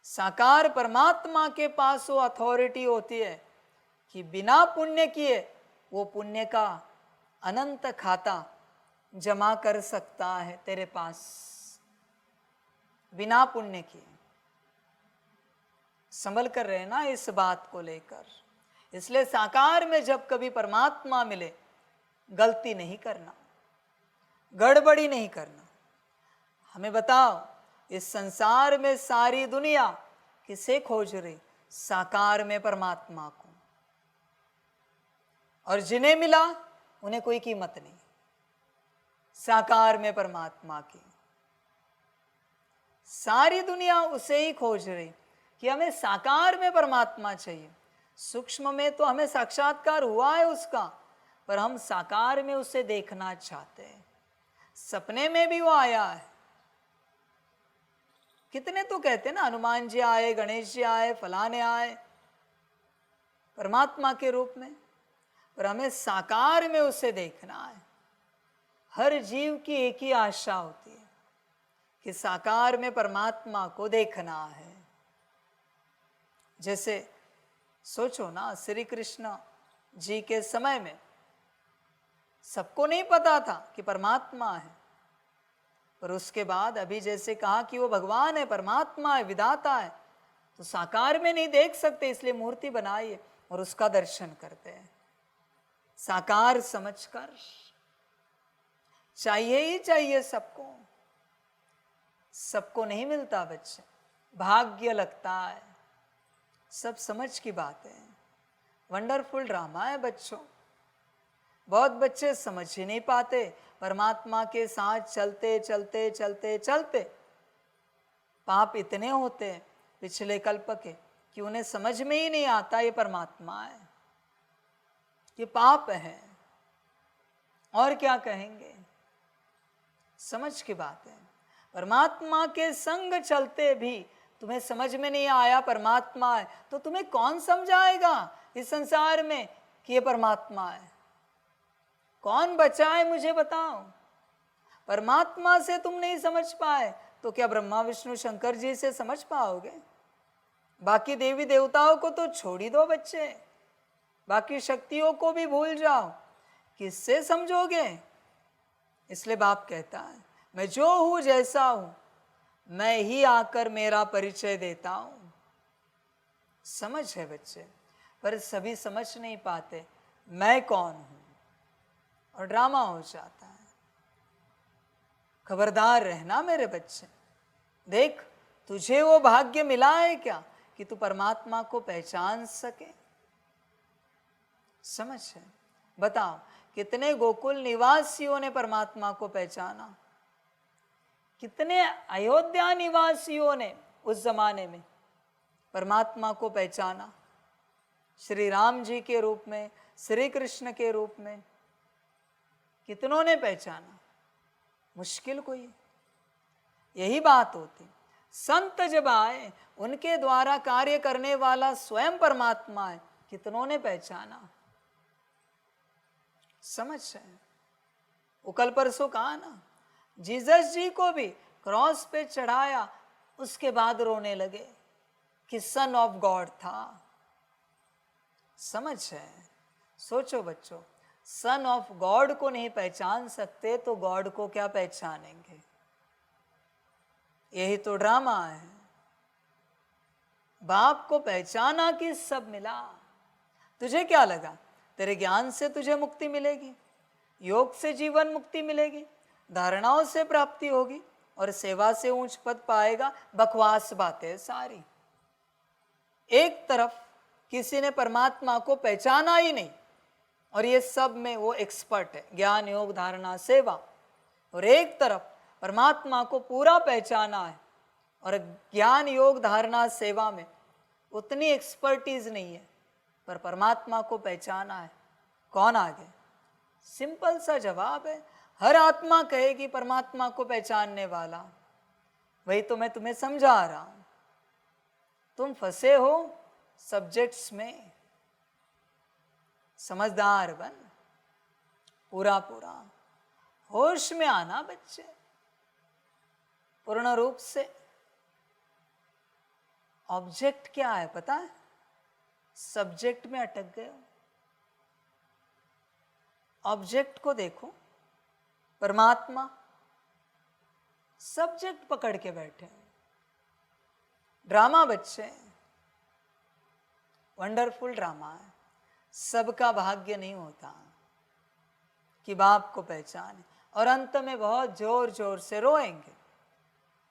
साकार परमात्मा के पास वो अथॉरिटी होती है कि बिना पुण्य किए वो पुण्य का अनंत खाता जमा कर सकता है तेरे पास, बिना पुण्य किए। संभल कर रहना इस बात को लेकर। इसलिए साकार में जब कभी परमात्मा मिले, गलती नहीं करना, गड़बड़ी नहीं करना। हमें बताओ, इस संसार में सारी दुनिया किसे खोज रही? साकार में परमात्मा को। और जिन्हें मिला उन्हें कोई कीमत नहीं, साकार में परमात्मा की। सारी दुनिया उसे ही खोज रही कि हमें साकार में परमात्मा चाहिए। सूक्ष्म में तो हमें साक्षात्कार हुआ है उसका, पर हम साकार में उसे देखना चाहते हैं। सपने में भी वो आया है। कितने तो कहते हैं ना, हनुमान जी आए, गणेश जी आए, फलाने आए परमात्मा के रूप में, पर हमें साकार में उसे देखना है। हर जीव की एक ही आशा होती है कि साकार में परमात्मा को देखना है। जैसे सोचो ना, श्री कृष्ण जी के समय में सबको नहीं पता था कि परमात्मा है, पर उसके बाद अभी जैसे कहा कि वो भगवान है, परमात्मा है, विधाता है, तो साकार में नहीं देख सकते, इसलिए मूर्ति बनाई है और उसका दर्शन करते हैं। साकार समझकर चाहिए ही चाहिए सबको। सबको नहीं मिलता बच्चे, भाग्य लगता है। सब समझ की बात है। वंडरफुल ड्रामा है बच्चों। बहुत बच्चे समझ ही नहीं पाते, परमात्मा के साथ चलते चलते चलते चलते पाप इतने होते हैं पिछले कल्प के कि उन्हें समझ में ही नहीं आता ये परमात्मा है, ये पाप है, और क्या कहेंगे। समझ की बात है। परमात्मा के संग चलते भी तुम्हें समझ में नहीं आया परमात्मा है, तो तुम्हें कौन समझाएगा इस संसार में कि ये परमात्मा है। कौन बचाए मुझे बताओ। परमात्मा से तुम नहीं समझ पाए तो क्या ब्रह्मा विष्णु शंकर जी से समझ पाओगे। बाकी देवी देवताओं को तो छोड़ ही दो बच्चे, बाकी शक्तियों को भी भूल जाओ, किससे समझोगे। इसलिए बाप कहता है मैं जो हूं जैसा हूं मैं ही आकर मेरा परिचय देता हूं। समझ है बच्चे, पर सभी समझ नहीं पाते मैं कौन हूं, और ड्रामा हो जाता है। खबरदार रहना मेरे बच्चे। देख तुझे वो भाग्य मिला है क्या कि तू परमात्मा को पहचान सके। समझ है। बताओ कितने गोकुल निवासियों ने परमात्मा को पहचाना, कितने अयोध्या निवासियों ने उस जमाने में परमात्मा को पहचाना। श्री राम जी के रूप में, श्री कृष्ण के रूप में कितनों ने पहचाना। मुश्किल कोई। यही बात होती। संत जब आए उनके द्वारा कार्य करने वाला स्वयं परमात्मा है, कितनों ने पहचाना। समझ है। वो कल परसों कहा ना, जीसस जी को भी क्रॉस पे चढ़ाया, उसके बाद रोने लगे कि सन ऑफ गॉड था। समझ है। सोचो बच्चों, सन ऑफ गॉड को नहीं पहचान सकते तो गॉड को क्या पहचानेंगे। यही तो ड्रामा है। बाप को पहचाना कि सब मिला। तुझे क्या लगा तेरे ज्ञान से तुझे मुक्ति मिलेगी, योग से जीवन मुक्ति मिलेगी, धारणाओं से प्राप्ति होगी और सेवा से ऊंच पद पाएगा। बकवास बातें सारी। एक तरफ किसी ने परमात्मा को पहचाना ही नहीं और ये सब में वो एक्सपर्ट है, ज्ञान योग धारणा सेवा, और एक तरफ परमात्मा को पूरा पहचाना है और ज्ञान योग धारणा सेवा में उतनी एक्सपर्टीज नहीं है, पर परमात्मा को पहचाना है। कौन आगे। सिंपल सा जवाब है, हर आत्मा कहेगी परमात्मा को पहचानने वाला। वही तो मैं तुम्हें समझा रहा हूं। तुम फंसे हो सब्जेक्ट्स में। समझदार बन, पूरा पूरा होश में आना बच्चे, पूर्ण रूप से। ऑब्जेक्ट क्या है पता है, सब्जेक्ट में अटक गए हो। ऑब्जेक्ट को देखो, परमात्मा, सब्जेक्ट पकड़ के बैठे। ड्रामा बच्चे, वंडरफुल ड्रामा है। सबका भाग्य नहीं होता कि बाप को पहचाने और अंत में बहुत जोर जोर से रोएंगे।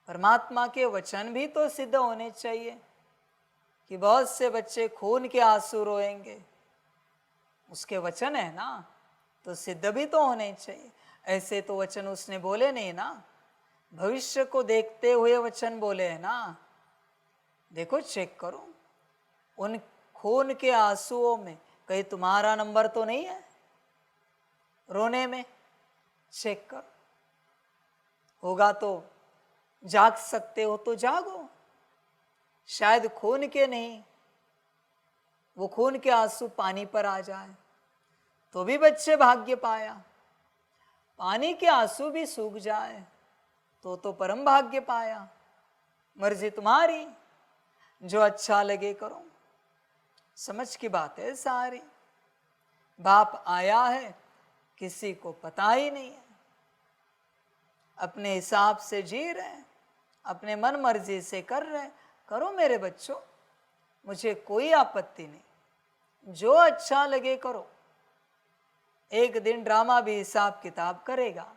परमात्मा के वचन भी तो सिद्ध होने चाहिए कि बहुत से बच्चे खून के आंसू रोएंगे। उसके वचन है ना, तो सिद्ध भी तो होने चाहिए। ऐसे तो वचन उसने बोले नहीं ना, भविष्य को देखते हुए वचन बोले हैं ना। देखो चेक करो, उन खून के आंसुओं में कहीं तुम्हारा नंबर तो नहीं है रोने में। चेक करो, होगा तो जाग सकते हो तो जागो। शायद खून के नहीं, वो खून के आंसू पानी पर आ जाए तो भी बच्चे भाग्य पाया। पानी के आंसू भी सूख जाए तो परम भाग्य पाया। मर्जी तुम्हारी, जो अच्छा लगे करो। समझ की बात है सारी। बाप आया है, किसी को पता ही नहीं है। अपने हिसाब से जी रहे हैं, अपने मन मर्जी से कर रहे हैं। करो मेरे बच्चों, मुझे कोई आपत्ति नहीं, जो अच्छा लगे करो। एक दिन ड्रामा भी हिसाब किताब करेगा।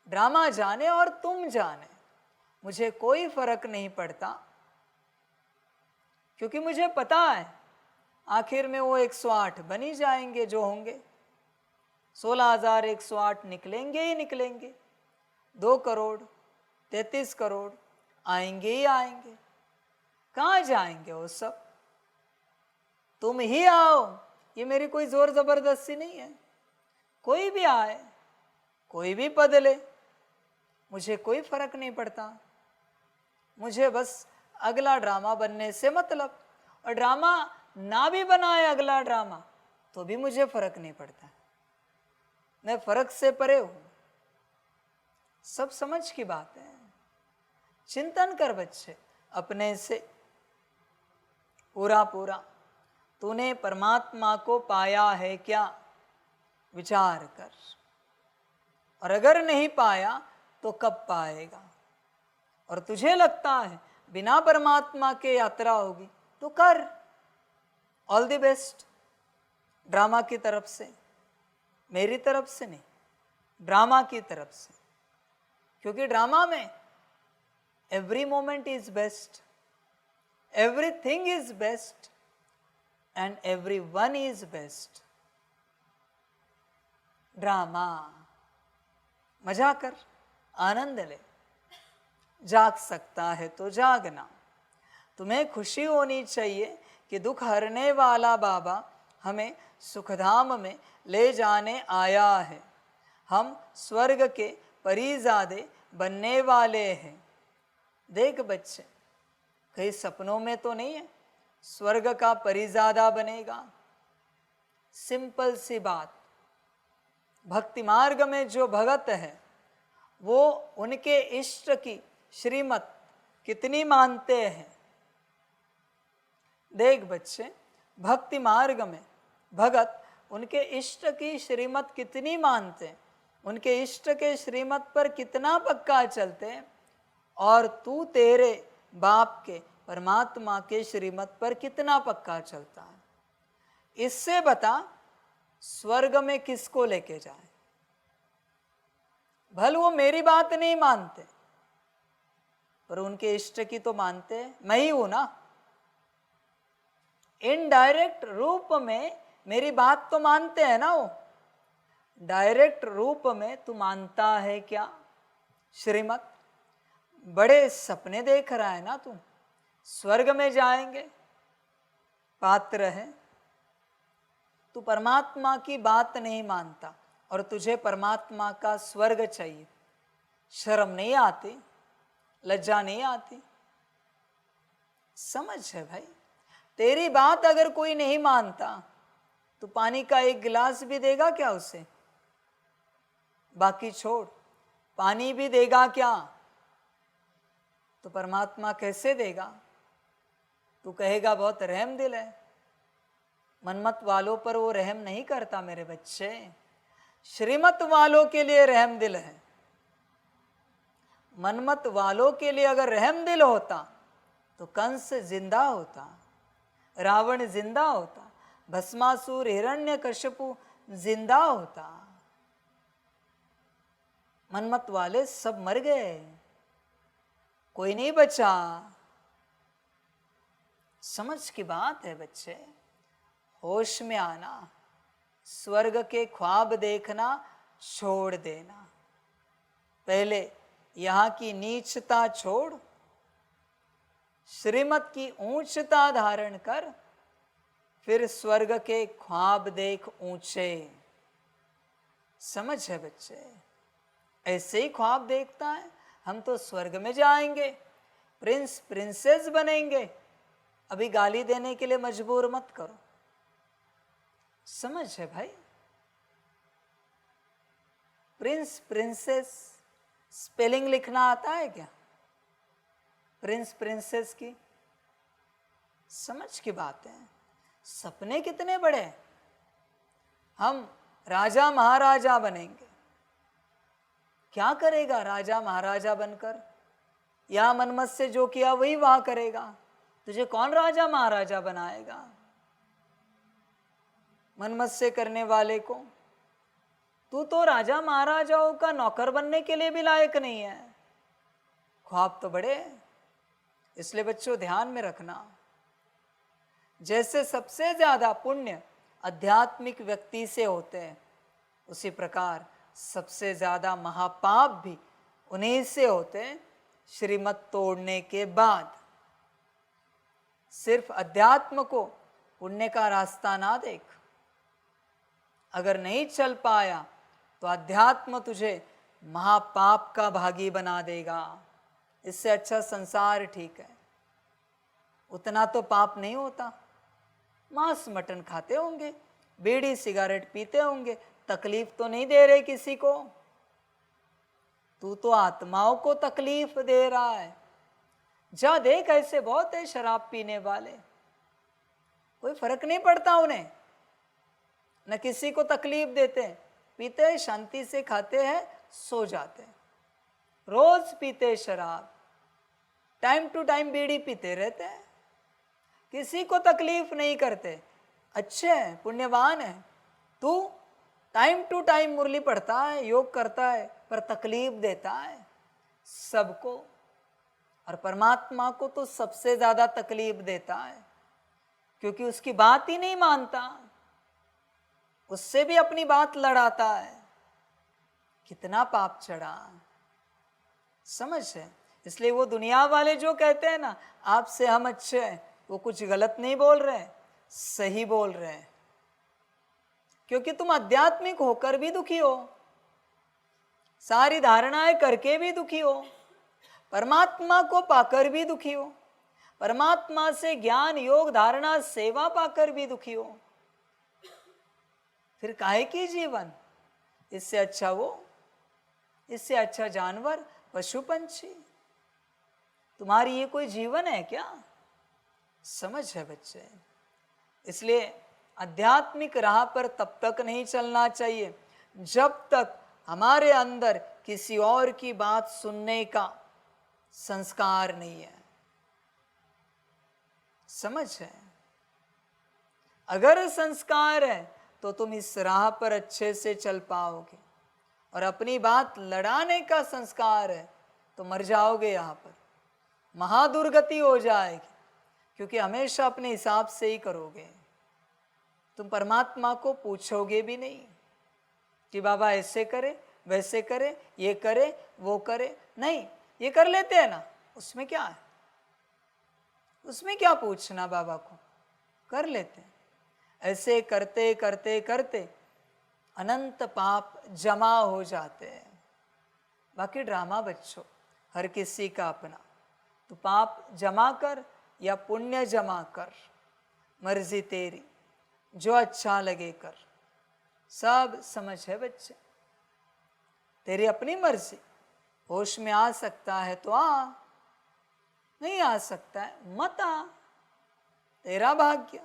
ड्रामा जाने और तुम जाने, मुझे कोई फर्क नहीं पड़ता, क्योंकि मुझे पता है आखिर में वो 108 बनी जाएंगे जो होंगे। 16,108 निकलेंगे ही निकलेंगे। 2 करोड़ 33 करोड़ आएंगे ही आएंगे, कहाँ जाएंगे वो सब? तुम ही आओ, ये मेरी कोई जोर जबरदस्ती नहीं है। कोई भी आए, कोई भी पद ले, मुझे कोई फर्क नहीं पड़ता। मुझे बस अगला ड्रामा बनने से मतलब, और ड्रामा ना भी बनाए अगला ड्रामा तो भी मुझे फर्क नहीं पड़ता। मैं फर्क से परे हूं। सब समझ की बात है। चिंतन कर बच्चे अपने से पूरा पूरा। तूने परमात्मा को पाया है क्या? विचार कर। और अगर नहीं पाया तो कब पाएगा? और तुझे लगता है बिना परमात्मा के यात्रा होगी तो कर। All the best. ड्रामा की तरफ से, मेरी तरफ से नहीं, ड्रामा की तरफ से। क्योंकि ड्रामा में every moment is best, everything is best and every one is best. Drama मजा कर, आनंद ले। जाग सकता है तो जागना। तुम्हें खुशी होनी चाहिए कि दुख हरने वाला बाबा हमें सुखधाम में ले जाने आया है। हम स्वर्ग के परिजादे बनने वाले हैं। देख बच्चे, कहीं सपनों में तो नहीं है स्वर्ग का परिजादा बनेगा। सिंपल सी बात। भक्ति मार्ग में जो भगत है वो उनके इष्ट की श्रीमत कितनी मानते हैं। देख बच्चे, भक्ति मार्ग में भगत उनके इष्ट की श्रीमत कितनी मानते हैं, उनके इष्ट के श्रीमत पर कितना पक्का चलते हैं, और तू तेरे बाप के परमात्मा के श्रीमत पर कितना पक्का चलता है। इससे बता स्वर्ग में किसको लेके जाए। भले वो मेरी बात नहीं मानते पर उनके इष्ट की तो मानते हैं। मैं ही हूं ना। इनडायरेक्ट रूप में मेरी बात तो मानते हैं ना वो। डायरेक्ट रूप में तू मानता है क्या श्रीमत? बड़े सपने देख रहा है ना तू, स्वर्ग में जाएंगे, पात्र है। तू परमात्मा की बात नहीं मानता और तुझे परमात्मा का स्वर्ग चाहिए। शर्म नहीं आती? लज्जा नहीं आती? समझ है भाई। तेरी बात अगर कोई नहीं मानता तो पानी का एक गिलास भी देगा क्या उसे? बाकी छोड़, पानी भी देगा क्या? तो परमात्मा कैसे देगा? तू कहेगा बहुत रहम दिल है। मनमत वालों पर वो रहम नहीं करता मेरे बच्चे। श्रीमत वालों के लिए रहम दिल है। मनमत वालों के लिए अगर रहम दिल होता तो कंस जिंदा होता, रावण जिंदा होता, भस्मासुर हिरण्यकश्यपु जिंदा होता। मनमत वाले सब मर गए, कोई नहीं बचा। समझ की बात है बच्चे। होश में आना, स्वर्ग के ख्वाब देखना छोड़ देना। पहले यहाँ की नीचता छोड़, श्रीमत की ऊंचता धारण कर, फिर स्वर्ग के ख्वाब देख ऊंचे। समझ है बच्चे? ऐसे ही ख्वाब देखता है, हम तो स्वर्ग में जाएंगे, प्रिंस प्रिंसेस बनेंगे। अभी गाली देने के लिए मजबूर मत करो। समझ है भाई? प्रिंस प्रिंसेस स्पेलिंग लिखना आता है क्या प्रिंस प्रिंसेस की? समझ की बात है। सपने कितने बड़े। हम राजा महाराजा बनेंगे। क्या करेगा राजा महाराजा बनकर? या मनमत से जो किया वही वहां करेगा। तुझे कौन राजा महाराजा बनाएगा? मनमत से करने वाले को। तू तो राजा महाराजाओं का नौकर बनने के लिए भी लायक नहीं है। ख्वाब तो बड़े हैं। इसलिए बच्चों ध्यान में रखना, जैसे सबसे ज्यादा पुण्य आध्यात्मिक व्यक्ति से होते हैं, उसी प्रकार सबसे ज्यादा महापाप भी उन्हीं से होते हैं श्रीमत तोड़ने के बाद। सिर्फ अध्यात्म को पुण्य का रास्ता ना देख। अगर नहीं चल पाया तो अध्यात्म तुझे महापाप का भागी बना देगा। इससे अच्छा संसार ठीक है। उतना तो पाप नहीं होता। मांस मटन खाते होंगे, बीड़ी सिगरेट पीते होंगे, तकलीफ तो नहीं दे रहे किसी को। तू तो आत्माओं को तकलीफ दे रहा है। जा देख, ऐसे बहुत है शराब पीने वाले, कोई फर्क नहीं पड़ता उन्हें, न किसी को तकलीफ देते हैं, पीते हैं, शांति से खाते हैं, सो जाते हैं। रोज पीते शराब, टाइम टू टाइम बीड़ी पीते रहते हैं, किसी को तकलीफ नहीं करते। अच्छे हैं, पुण्यवान है। तू टाइम टू टाइम मुरली पढ़ता है, योग करता है, पर तकलीफ देता है सबको। और परमात्मा को तो सबसे ज्यादा तकलीफ देता है, क्योंकि उसकी बात ही नहीं मानता, उससे भी अपनी बात लड़ाता है। कितना पाप चढ़ा, समझ है। इसलिए वो दुनिया वाले जो कहते हैं ना आपसे हम अच्छे हैं, वो कुछ गलत नहीं बोल रहे, सही बोल रहे हैं। क्योंकि तुम आध्यात्मिक होकर भी दुखी हो, सारी धारणाएं करके भी दुखी हो, परमात्मा को पाकर भी दुखी हो, परमात्मा से ज्ञान योग धारणा सेवा पाकर भी दुखी हो। फिर काहे की जीवन? इससे अच्छा वो, इससे अच्छा जानवर, पशु पंछी। तुम्हारी ये कोई जीवन है क्या? समझ है बच्चे। इसलिए आध्यात्मिक राह पर तब तक नहीं चलना चाहिए जब तक हमारे अंदर किसी और की बात सुनने का संस्कार नहीं है। समझ है। अगर संस्कार है तो तुम इस राह पर अच्छे से चल पाओगे, और अपनी बात लड़ाने का संस्कार है तो मर जाओगे, यहाँ पर महादुर्गति हो जाएगी, क्योंकि हमेशा अपने हिसाब से ही करोगे। तुम परमात्मा को पूछोगे भी नहीं कि बाबा ऐसे करे वैसे करे, ये करे वो करे। नहीं, ये कर लेते हैं ना, उसमें क्या है, उसमें क्या पूछना, बाबा को कर लेते हैं। ऐसे करते करते करते अनंत पाप जमा हो जाते हैं। बाकी ड्रामा बच्चों हर किसी का अपना। तो पाप जमा कर या पुण्य जमा कर, मर्जी तेरी, जो अच्छा लगे कर। सब समझ है बच्चे, तेरी अपनी मर्जी। होश में आ सकता है तो आ, नहीं आ सकता है मत आ। तेरा भाग्य,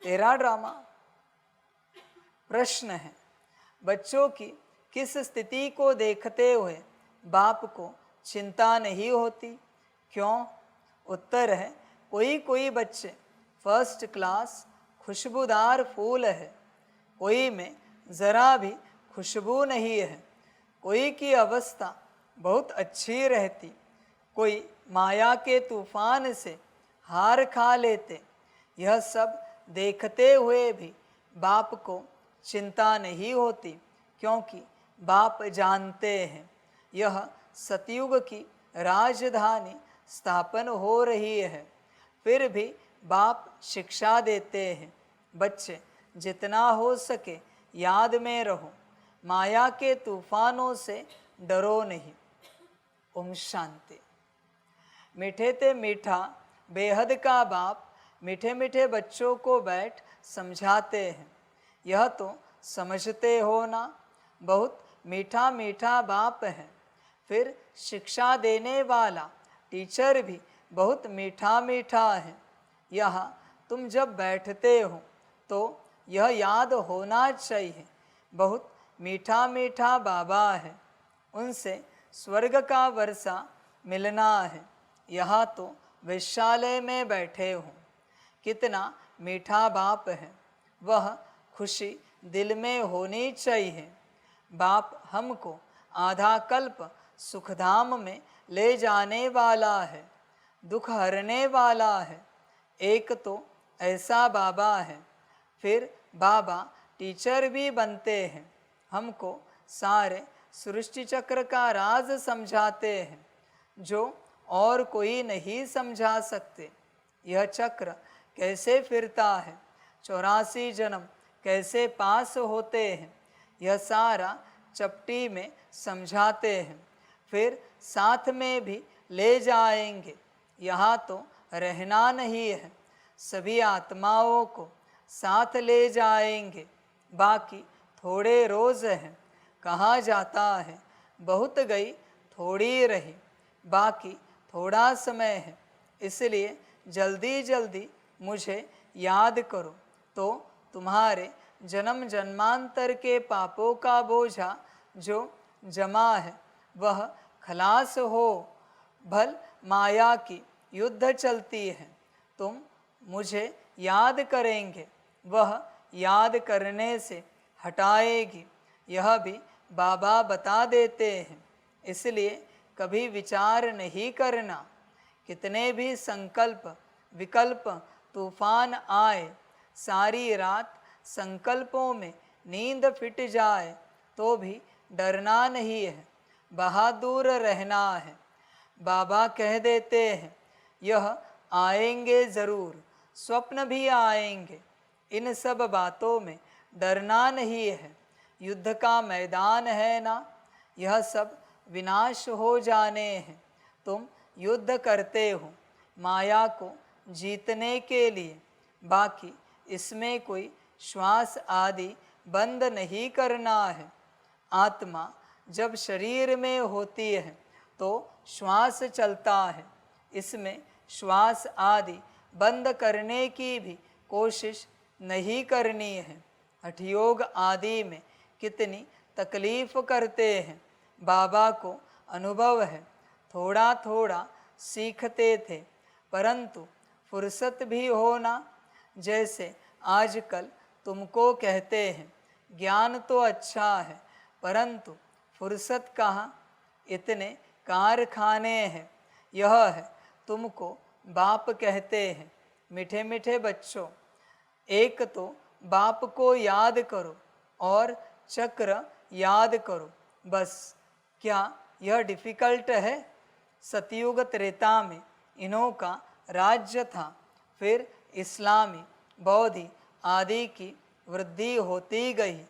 तेरा ड्रामा। प्रश्न है, बच्चों की किस स्थिति को देखते हुए बाप को चिंता नहीं होती? क्यों? उत्तर है, कोई कोई बच्चे फर्स्ट क्लास खुशबूदार फूल है, कोई में ज़रा भी खुशबू नहीं है, कोई की अवस्था बहुत अच्छी रहती, कोई माया के तूफान से हार खा लेते। यह सब देखते हुए भी बाप को चिंता नहीं होती, क्योंकि बाप जानते हैं यह सतयुग की राजधानी स्थापन हो रही है। फिर भी बाप शिक्षा देते हैं, बच्चे जितना हो सके याद में रहो, माया के तूफानों से डरो नहीं। ओम शांति। मीठे ते मीठा बेहद का बाप मीठे मीठे बच्चों को बैठ समझाते हैं। यह तो समझते हो ना, बहुत मीठा मीठा बाप है। फिर शिक्षा देने वाला टीचर भी बहुत मीठा मीठा है। यहाँ तुम जब बैठते हो तो यह याद होना चाहिए, बहुत मीठा मीठा बाबा है, उनसे स्वर्ग का वर्षा मिलना है। यहाँ तो विश्रालय में बैठे हो, कितना मीठा बाप है, वह खुशी दिल में होनी चाहिए। बाप हमको आधा कल्प सुखधाम में ले जाने वाला है, दुख हरने वाला है। एक तो ऐसा बाबा है, फिर बाबा टीचर भी बनते हैं, हमको सारे सृष्टि चक्र का राज समझाते हैं। जो और कोई नहीं समझा सकते। यह चक्र कैसे फिरता है, 84 जन्म कैसे पास होते हैं, यह सारा चपटी में समझाते हैं। फिर साथ में भी ले जाएंगे। यहाँ तो रहना नहीं है, सभी आत्माओं को साथ ले जाएंगे। बाकी थोड़े रोज़ हैं। कहा जाता है बहुत गई थोड़ी रही, बाकी थोड़ा समय है। इसलिए जल्दी जल्दी मुझे याद करो, तो तुम्हारे जन्म जन्मांतर के पापों का बोझा जो जमा है वह खलास हो। भल माया की युद्ध चलती है, तुम मुझे याद करेंगे, वह याद करने से हटाएगी। यह भी बाबा बता देते हैं। इसलिए कभी विचार नहीं करना। कितने भी संकल्प विकल्प तूफान आए, सारी रात संकल्पों में नींद फिट जाए, तो भी डरना नहीं है, बहादुर रहना है। बाबा कह देते हैं यह आएंगे ज़रूर, स्वप्न भी आएंगे। इन सब बातों में डरना नहीं है। युद्ध का मैदान है ना, यह सब विनाश हो जाने हैं। तुम युद्ध करते हो माया को जीतने के लिए, बाकी इसमें कोई श्वास आदि बंद नहीं करना है। आत्मा जब शरीर में होती है तो श्वास चलता है, इसमें श्वास आदि बंद करने की भी कोशिश नहीं करनी है। हठयोग आदि में कितनी तकलीफ करते हैं, बाबा को अनुभव है। थोड़ा थोड़ा सीखते थे, परंतु फुर्सत भी होना। जैसे आजकल तुमको कहते हैं ज्ञान तो अच्छा है, परंतु फुर्सत कहाँ, इतने कारखाने हैं। यह है तुमको बाप कहते हैं। मीठे मीठे बच्चों, एक तो बाप को याद करो और चक्र याद करो, बस। क्या यह डिफ़िकल्ट है? सतयुग त्रेता में इन्हों का राज्य था, फिर इस्लामी बौद्धि आदि की वृद्धि होती गई।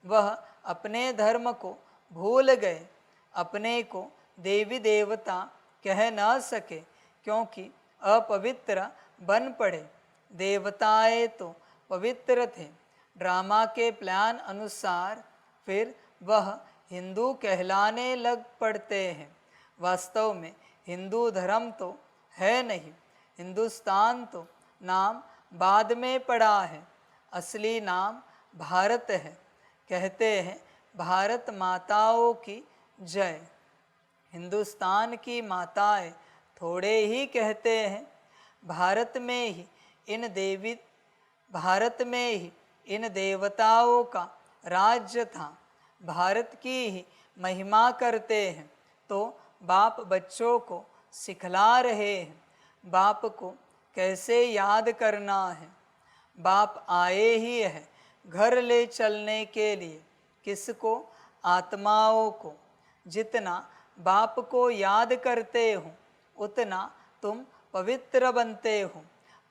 वह अपने धर्म को भूल गए, अपने को देवी देवता कह न सके, क्योंकि अपवित्र बन पड़े। देवताएं तो पवित्र थे। ड्रामा के प्लान अनुसार फिर वह हिंदू कहलाने लग पड़ते हैं। वास्तव में हिंदू धर्म तो है नहीं, हिंदुस्तान तो नाम बाद में पड़ा है, असली नाम भारत है। कहते हैं भारत माताओं की जय। हिंदुस्तान की माताएं थोड़े ही कहते हैं। भारत में ही इन देवताओं का राज्य था। भारत की ही महिमा करते हैं, तो बाप बच्चों को सिखला रहे हैं बाप को कैसे याद करना है। बाप आए ही है घर ले चलने के लिए। किसको? आत्माओं को। जितना बाप को याद करते हो उतना तुम पवित्र बनते हो।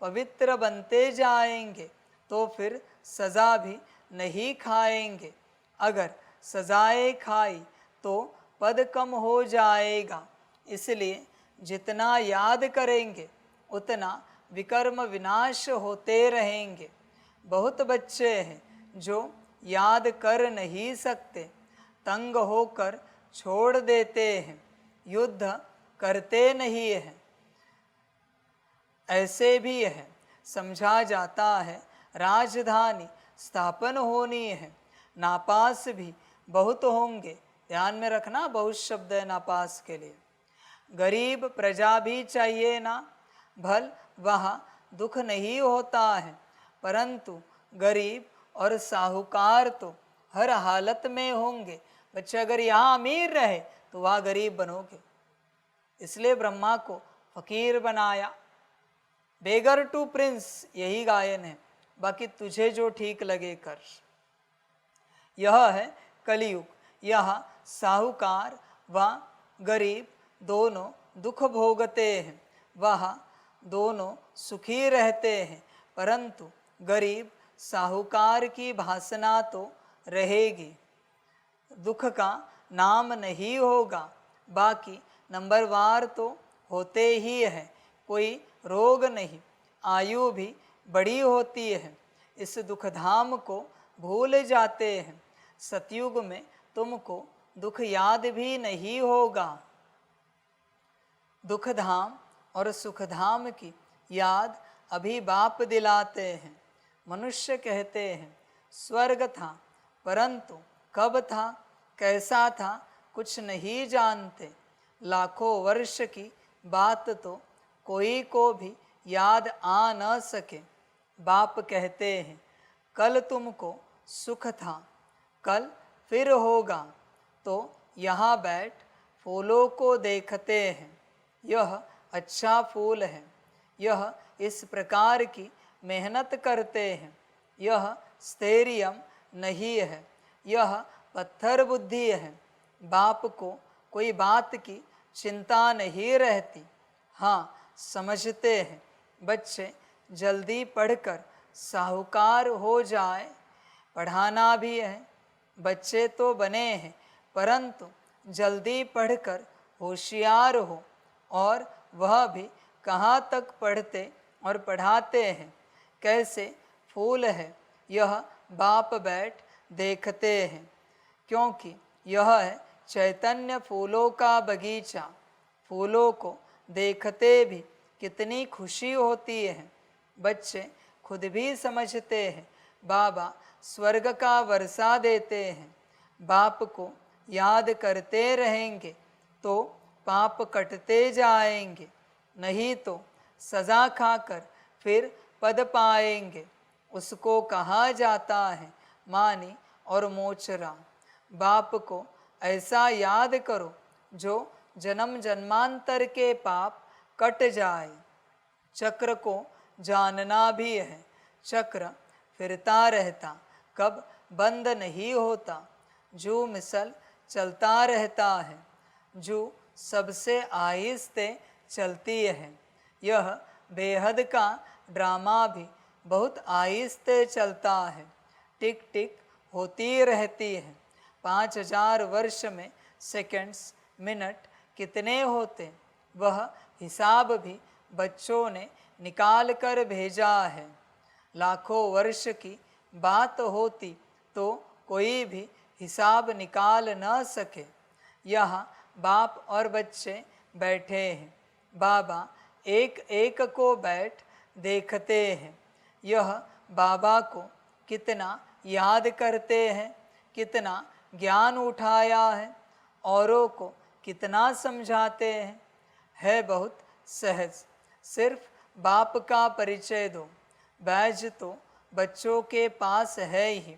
पवित्र बनते जाएंगे तो फिर सज़ा भी नहीं खाएंगे। अगर सज़ाएं खाई तो पद कम हो जाएगा। इसलिए जितना याद करेंगे उतना विकर्म विनाश होते रहेंगे। बहुत बच्चे हैं जो याद कर नहीं सकते, तंग होकर छोड़ देते हैं, युद्ध करते नहीं हैं। ऐसे भी है, समझा जाता है राजधानी स्थापन होनी है, नापास भी बहुत होंगे। ध्यान में रखना, बहुत शब्द है नापास के लिए। गरीब प्रजा भी चाहिए ना, भल वहाँ दुख नहीं होता है, परंतु गरीब और साहूकार तो हर हालत में होंगे। बच्चे अगर यहाँ अमीर रहे तो वहाँ गरीब बनोगे, इसलिए ब्रह्मा को फकीर बनाया। बेगर टू प्रिंस, यही गायन है। बाकी तुझे जो ठीक लगे कर। यह है कलयुग। यह साहूकार व गरीब दोनों दुख भोगते हैं वहाँ दोनों सुखी रहते हैं, परंतु गरीब साहूकार की वासना तो रहेगी, दुख का नाम नहीं होगा। बाकी नंबरवार तो होते ही है, कोई रोग नहीं, आयु भी बड़ी होती है, इस दुखधाम को भूल जाते हैं। सतयुग में तुमको दुख याद भी नहीं होगा। दुखधाम और सुखधाम की याद अभी बाप दिलाते हैं। मनुष्य कहते हैं स्वर्ग था, परंतु कब था, कैसा था, कुछ नहीं जानते। लाखों वर्ष की बात तो कोई को भी याद आ न सके। बाप कहते हैं कल तुमको सुख था, कल फिर होगा। तो यहाँ बैठ फूलों को देखते हैं, यह अच्छा फूल है, यह इस प्रकार की मेहनत करते हैं, यह स्थैर्यम नहीं है, यह पत्थर बुद्धि है। बाप को कोई बात की चिंता नहीं रहती। हाँ, समझते हैं बच्चे जल्दी पढ़कर साहूकार हो जाए, पढ़ाना भी है। बच्चे तो बने हैं, परंतु जल्दी पढ़कर होशियार हो, और वह भी कहाँ तक पढ़ते और पढ़ाते हैं। कैसे फूल है यह बाप बैठ देखते हैं, क्योंकि यह है चैतन्य फूलों का बगीचा। फूलों को देखते भी कितनी खुशी होती है। बच्चे खुद भी समझते हैं बाबा स्वर्ग का वर्षा देते हैं। बाप को याद करते रहेंगे तो पाप कटते जाएंगे, नहीं तो सजा खाकर फिर पद पाएंगे। उसको कहा जाता है मानी और मोचरा। बाप को ऐसा याद करो जो जन्म जन्मांतर के पाप कट जाए। चक्र को जानना भी है, चक्र फिरता रहता, कब बंद नहीं होता। जो मिसल चलता रहता है, जो सबसे आहिस्ते चलती है। यह बेहद का ड्रामा भी बहुत आहिस्ते चलता है, टिक टिक होती रहती है। 5000 वर्ष में सेकंड्स मिनट कितने होते, वह हिसाब भी बच्चों ने निकाल कर भेजा है। लाखों वर्ष की बात होती तो कोई भी हिसाब निकाल न सके। यहाँ बाप और बच्चे बैठे हैं, बाबा एक एक को बैठ देखते हैं। यह बाबा को कितना याद करते हैं, कितना ज्ञान उठाया है, औरों को कितना समझाते हैं। है बहुत सहज, सिर्फ बाप का परिचय दो। बैज तो बच्चों के पास है ही,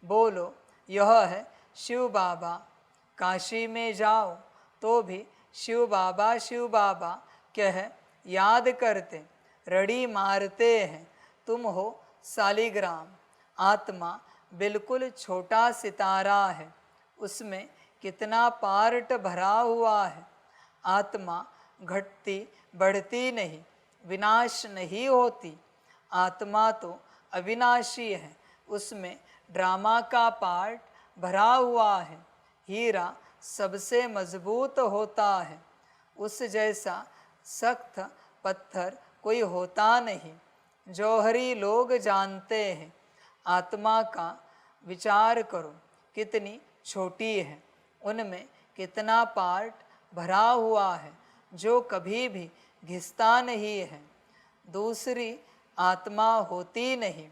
बोलो यह है शिव बाबा। काशी में जाओ तो भी शिव बाबा कह याद करते, रड़ी मारते हैं। तुम हो सालिग्राम, आत्मा बिल्कुल छोटा सितारा है, उसमें कितना पार्ट भरा हुआ है। आत्मा घटती बढ़ती नहीं, विनाश नहीं होती। आत्मा तो अविनाशी है, उसमें ड्रामा का पार्ट भरा हुआ है। हीरा सबसे मजबूत होता है, उस जैसा सख्त पत्थर कोई होता नहीं। जौहरी लोग जानते हैं, आत्मा का विचार करो कितनी छोटी है, उनमें कितना पार्ट भरा हुआ है जो कभी भी घिसता नहीं है। दूसरी आत्मा होती नहीं।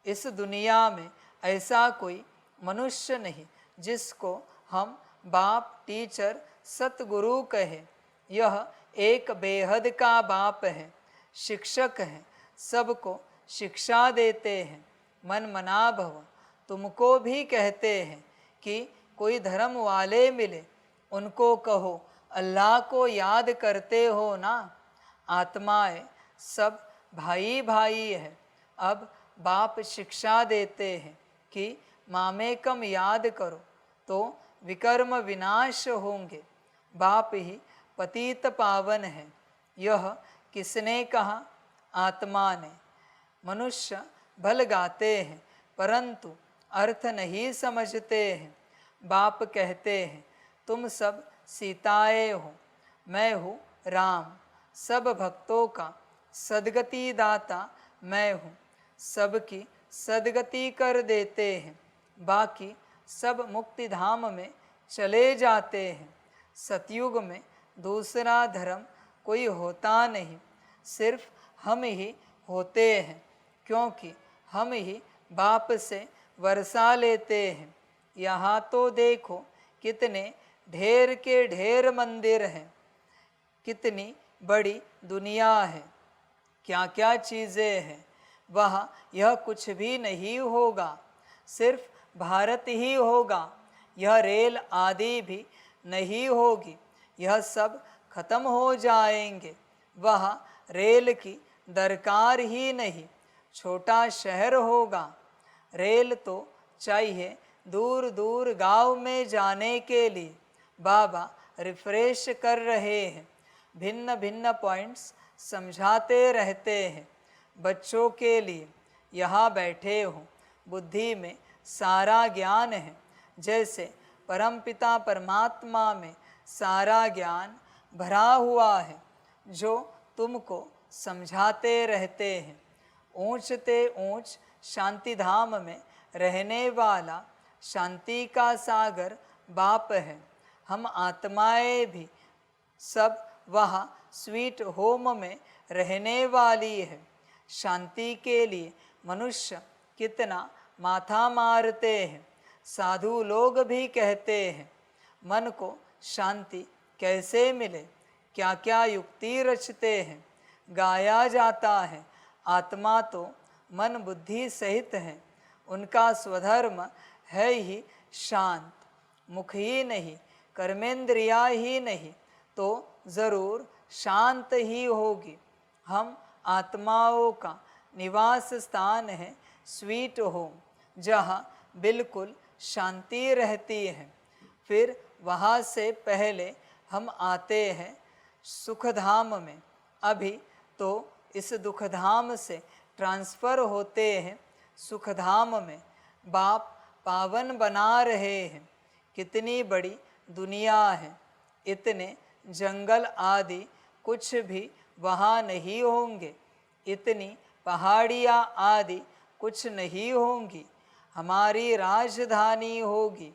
इस दुनिया में ऐसा कोई मनुष्य नहीं जिसको हम बाप, टीचर, सतगुरु कहे। यह एक बेहद का बाप है, शिक्षक है, सबको शिक्षा देते हैं। मन मना भव, तुमको भी कहते हैं कि कोई धर्म वाले मिले, उनको कहो अल्लाह को याद करते हो ना। आत्माएं सब भाई भाई है। अब बाप शिक्षा देते हैं कि मामेकम याद करो तो विकर्म विनाश होंगे। बाप ही पतित पावन है। यह किसने कहा? आत्मा ने। मनुष्य भल गाते हैं परंतु अर्थ नहीं समझते हैं। बाप कहते हैं तुम सब सीताएं हो, मैं हूँ राम। सब भक्तों का सदगति दाता मैं हूँ, सबकी सदगति कर देते हैं। बाकी सब मुक्ति धाम में चले जाते हैं। सतयुग में दूसरा धर्म कोई होता नहीं, सिर्फ हम ही होते हैं, क्योंकि हम ही बाप से वर्षा लेते हैं। यहाँ तो देखो कितने ढेर के ढेर मंदिर हैं, कितनी बड़ी दुनिया है, क्या क्या चीज़ें हैं। वहाँ यह कुछ भी नहीं होगा, सिर्फ भारत ही होगा। यह रेल आदि भी नहीं होगी, यह सब खत्म हो जाएंगे। वहाँ रेल की दरकार ही नहीं, छोटा शहर होगा। रेल तो चाहिए दूर दूर गांव में जाने के लिए। बाबा रिफ्रेश कर रहे हैं, भिन्न भिन्न पॉइंट्स समझाते रहते हैं बच्चों के लिए। यहाँ बैठे हो, बुद्धि में सारा ज्ञान है, जैसे परमपिता परमात्मा में सारा ज्ञान भरा हुआ है, जो तुमको समझाते रहते हैं। ऊंचते ऊंच शांति धाम में रहने वाला शांति का सागर बाप है। हम आत्माएं भी सब वहाँ स्वीट होम में रहने वाली है। शांति के लिए मनुष्य कितना माथा मारते हैं। साधु लोग भी कहते हैं मन को शांति कैसे मिले, क्या क्या युक्ति रचते हैं। गाया जाता है आत्मा तो मन बुद्धि सहित है, उनका स्वधर्म है ही शांत। मुख ही नहीं, कर्मेंद्रिया ही नहीं, तो ज़रूर शांत ही होगी। हम आत्माओं का निवास स्थान है स्वीट होम, जहाँ बिल्कुल शांति रहती है। फिर वहाँ से पहले हम आते हैं सुखधाम में। अभी तो इस दुखधाम से ट्रांसफ़र होते हैं सुखधाम में। बाप पावन बना रहे हैं। कितनी बड़ी दुनिया है, इतने जंगल आदि कुछ भी वहाँ नहीं होंगे, इतनी पहाड़ियाँ आदि कुछ नहीं होंगी। हमारी राजधानी होगी।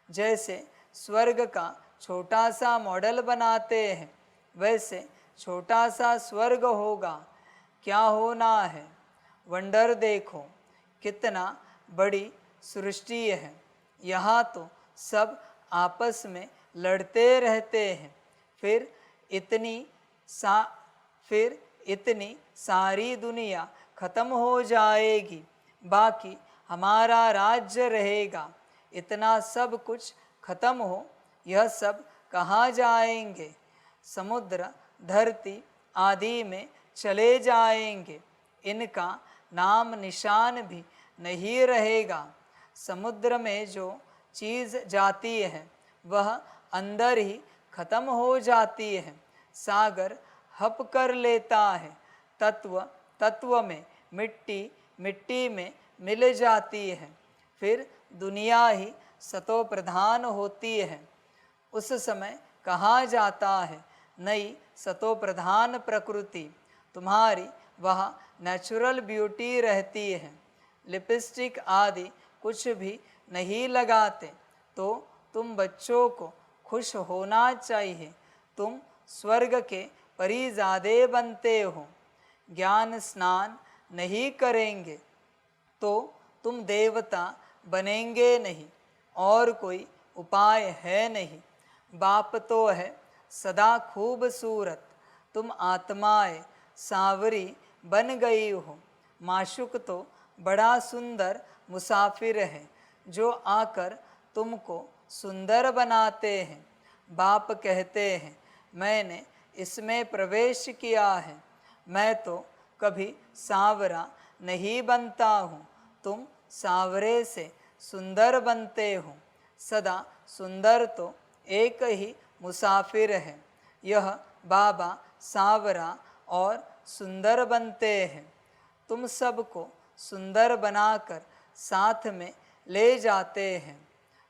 जैसे स्वर्ग का छोटा सा मॉडल बनाते हैं, वैसे छोटा सा स्वर्ग होगा। क्या होना है? वंडर देखो, कितना बड़ी सृष्टि है। यहाँ तो सब आपस में लड़ते रहते हैं। फिर इतनी सारी दुनिया खत्म हो जाएगी, बाकी हमारा राज्य रहेगा। इतना सब कुछ खत्म हो, यह सब कहाँ जाएंगे? समुद्र धरती आदि में चले जाएंगे, इनका नाम निशान भी नहीं रहेगा। समुद्र में जो चीज़ जाती है वह अंदर ही खत्म हो जाती है। सागर हप कर लेता है। तत्व तत्व में, मिट्टी मिट्टी में मिल जाती है। फिर दुनिया ही सतो प्रधान होती है। उस समय कहा जाता है नई सतो प्रधान प्रकृति। तुम्हारी वह नेचुरल ब्यूटी रहती है। लिपस्टिक आदि कुछ भी नहीं लगाते, तो तुम बच्चों को खुश होना चाहिए। तुम स्वर्ग के परिजादे बनते हो। ज्ञान स्नान नहीं करेंगे तो तुम देवता बनेंगे नहीं, और कोई उपाय है नहीं। बाप तो है सदा खूबसूरत, तुम आत्माएं सांवरी बन गई हो। माशुक तो बड़ा सुंदर मुसाफिर है, जो आकर तुमको सुंदर बनाते हैं। बाप कहते हैं मैंने इसमें प्रवेश किया है, मैं तो कभी सांवरा नहीं बनता हूँ, तुम सांवरे से सुंदर बनते हो। सदा सुंदर तो एक ही मुसाफिर है, यह बाबा सांवरा और सुंदर बनते हैं। तुम सबको सुंदर बनाकर साथ में ले जाते हैं।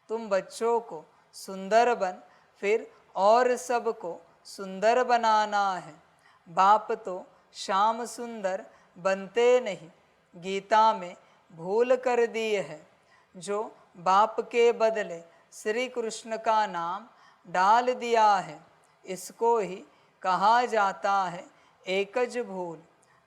तुम बच्चों को सुंदर बन फिर और सबको सुंदर बनाना है। बाप तो श्याम सुंदर बनते नहीं, गीता में भूल कर दी है। जो बाप के बदले श्री कृष्ण का नाम डाल दिया है, इसको ही कहा जाता है एकज भूल।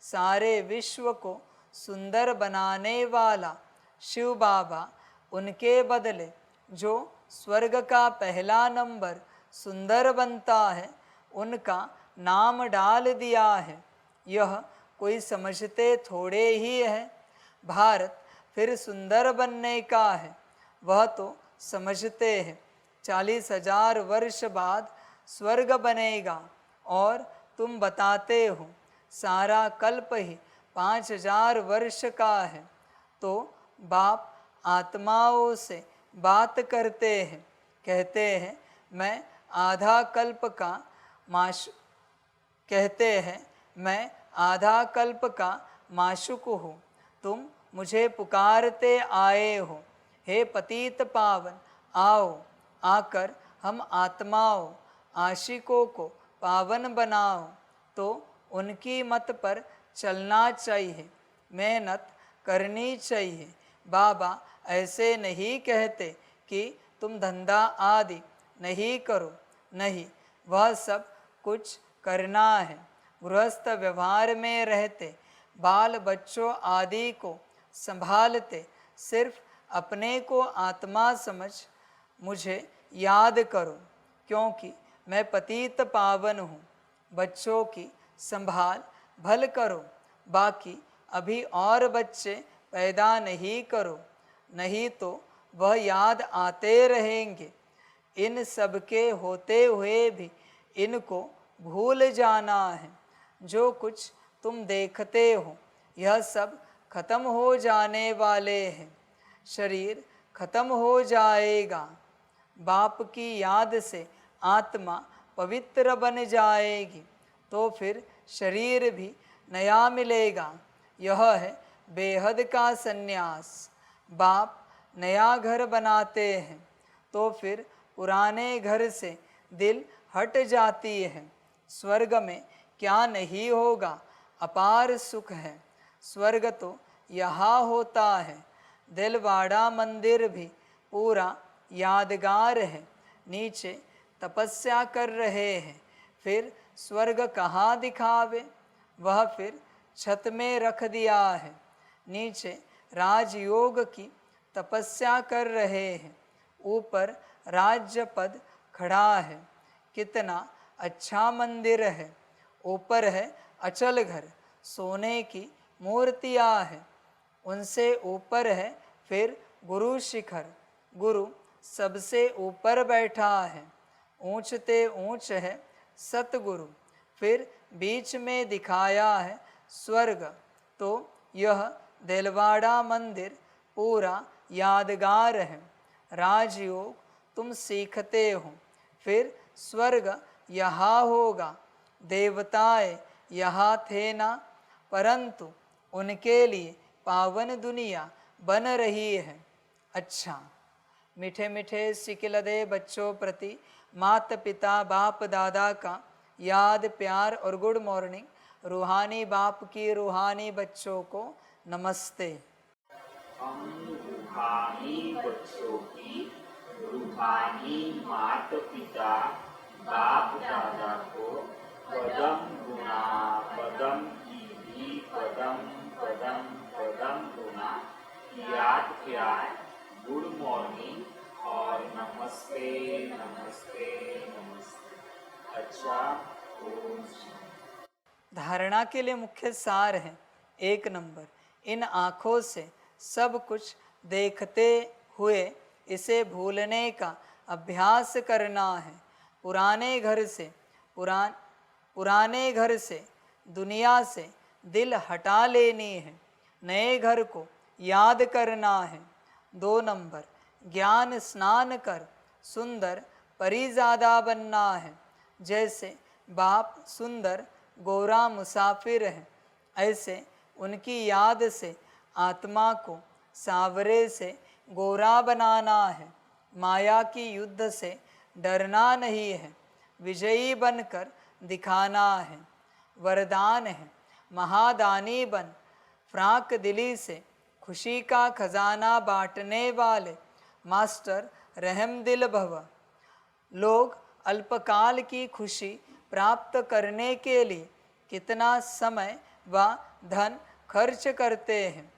सारे विश्व को सुंदर बनाने वाला शिव बाबा, उनके बदले जो स्वर्ग का पहला नंबर सुंदर बनता है, उनका नाम डाल दिया है। यह कोई समझते थोड़े ही है। भारत फिर सुंदर बनने का है, वह तो समझते हैं 40,000 वर्ष बाद स्वर्ग बनेगा, और तुम बताते हो सारा कल्प ही 5,000 वर्ष का है। तो बाप आत्माओं से बात करते हैं, कहते हैं मैं आधा कल्प का माशुक हूँ। तुम मुझे पुकारते आए हो, हे पतित पावन आओ, आकर हम आत्माओं आशिकों को पावन बनाओ। तो उनकी मत पर चलना चाहिए, मेहनत करनी चाहिए। बाबा ऐसे नहीं कहते कि तुम धंधा आदि नहीं करो, नहीं, वह सब कुछ करना है। गृहस्थ व्यवहार में रहते, बाल बच्चों आदि को संभालते, सिर्फ अपने को आत्मा समझ मुझे याद करो, क्योंकि मैं पतित पावन हूँ। बच्चों की संभाल भल करो, बाकी अभी और बच्चे पैदा नहीं करो, नहीं तो वह याद आते रहेंगे। इन सब के होते हुए भी इनको भूल जाना है। जो कुछ तुम देखते हो, यह सब खत्म हो जाने वाले हैं। शरीर खत्म हो जाएगा, बाप की याद से आत्मा पवित्र बन जाएगी, तो फिर शरीर भी नया मिलेगा। यह है बेहद का संन्यास। बाप नया घर बनाते हैं, तो फिर पुराने घर से दिल हट जाती है। स्वर्ग में क्या नहीं होगा, अपार सुख है। स्वर्ग तो यहाँ होता है। दिलवाड़ा मंदिर भी पूरा यादगार है। नीचे तपस्या कर रहे हैं, फिर स्वर्ग कहाँ दिखावे। वह फिर छत में रख दिया है। नीचे राजयोग की तपस्या कर रहे हैं, ऊपर राज्य पद खड़ा है। कितना अच्छा मंदिर है। ऊपर है अचल घर, सोने की मूर्तियाँ हैं। उनसे ऊपर है फिर गुरु शिखर, गुरु सबसे ऊपर बैठा है। ऊंचते ऊंच है सतगुरु, फिर बीच में दिखाया है स्वर्ग। तो यह दिलवाड़ा मंदिर पूरा यादगार है। राजयोग तुम सीखते हो, फिर स्वर्ग यहाँ होगा। देवताएं यहाँ थे ना, परंतु उनके लिए पावन दुनिया बन रही है। अच्छा, मीठे मीठे सिकिलदे बच्चों प्रति माता पिता बाप दादा का याद प्यार और गुड मॉर्निंग। रूहानी बाप की रूहानी बच्चों को नमस्ते। हम रूहानी बच्चों की रूहानी माता पिता बाप दादा को पदम गुना पदम की भी पदम पदम पदम गुना याद प्यार गुड मॉर्निंग और नमस्ते नमस्ते नमस्ते। अच्छा, ओम शांति। धारणा के लिए मुख्य सार है। 1 नंबर, इन आँखों से सब कुछ देखते हुए इसे भूलने का अभ्यास करना है। पुराने घर से दुनिया से दिल हटा लेनी है, नए घर को याद करना है। 2 नंबर, ज्ञान स्नान कर सुंदर परिजादा बनना है। जैसे बाप सुंदर गोरा मुसाफिर है, ऐसे उनकी याद से आत्मा को सांवरे से गोरा बनाना है। माया की युद्ध से डरना नहीं है, विजयी बनकर दिखाना है। वरदान है महादानी बन, फ्राक दिली से खुशी का खजाना बांटने वाले मास्टर रहम दिल भव। लोग अल्पकाल की खुशी प्राप्त करने के लिए कितना समय व धन खर्च करते हैं,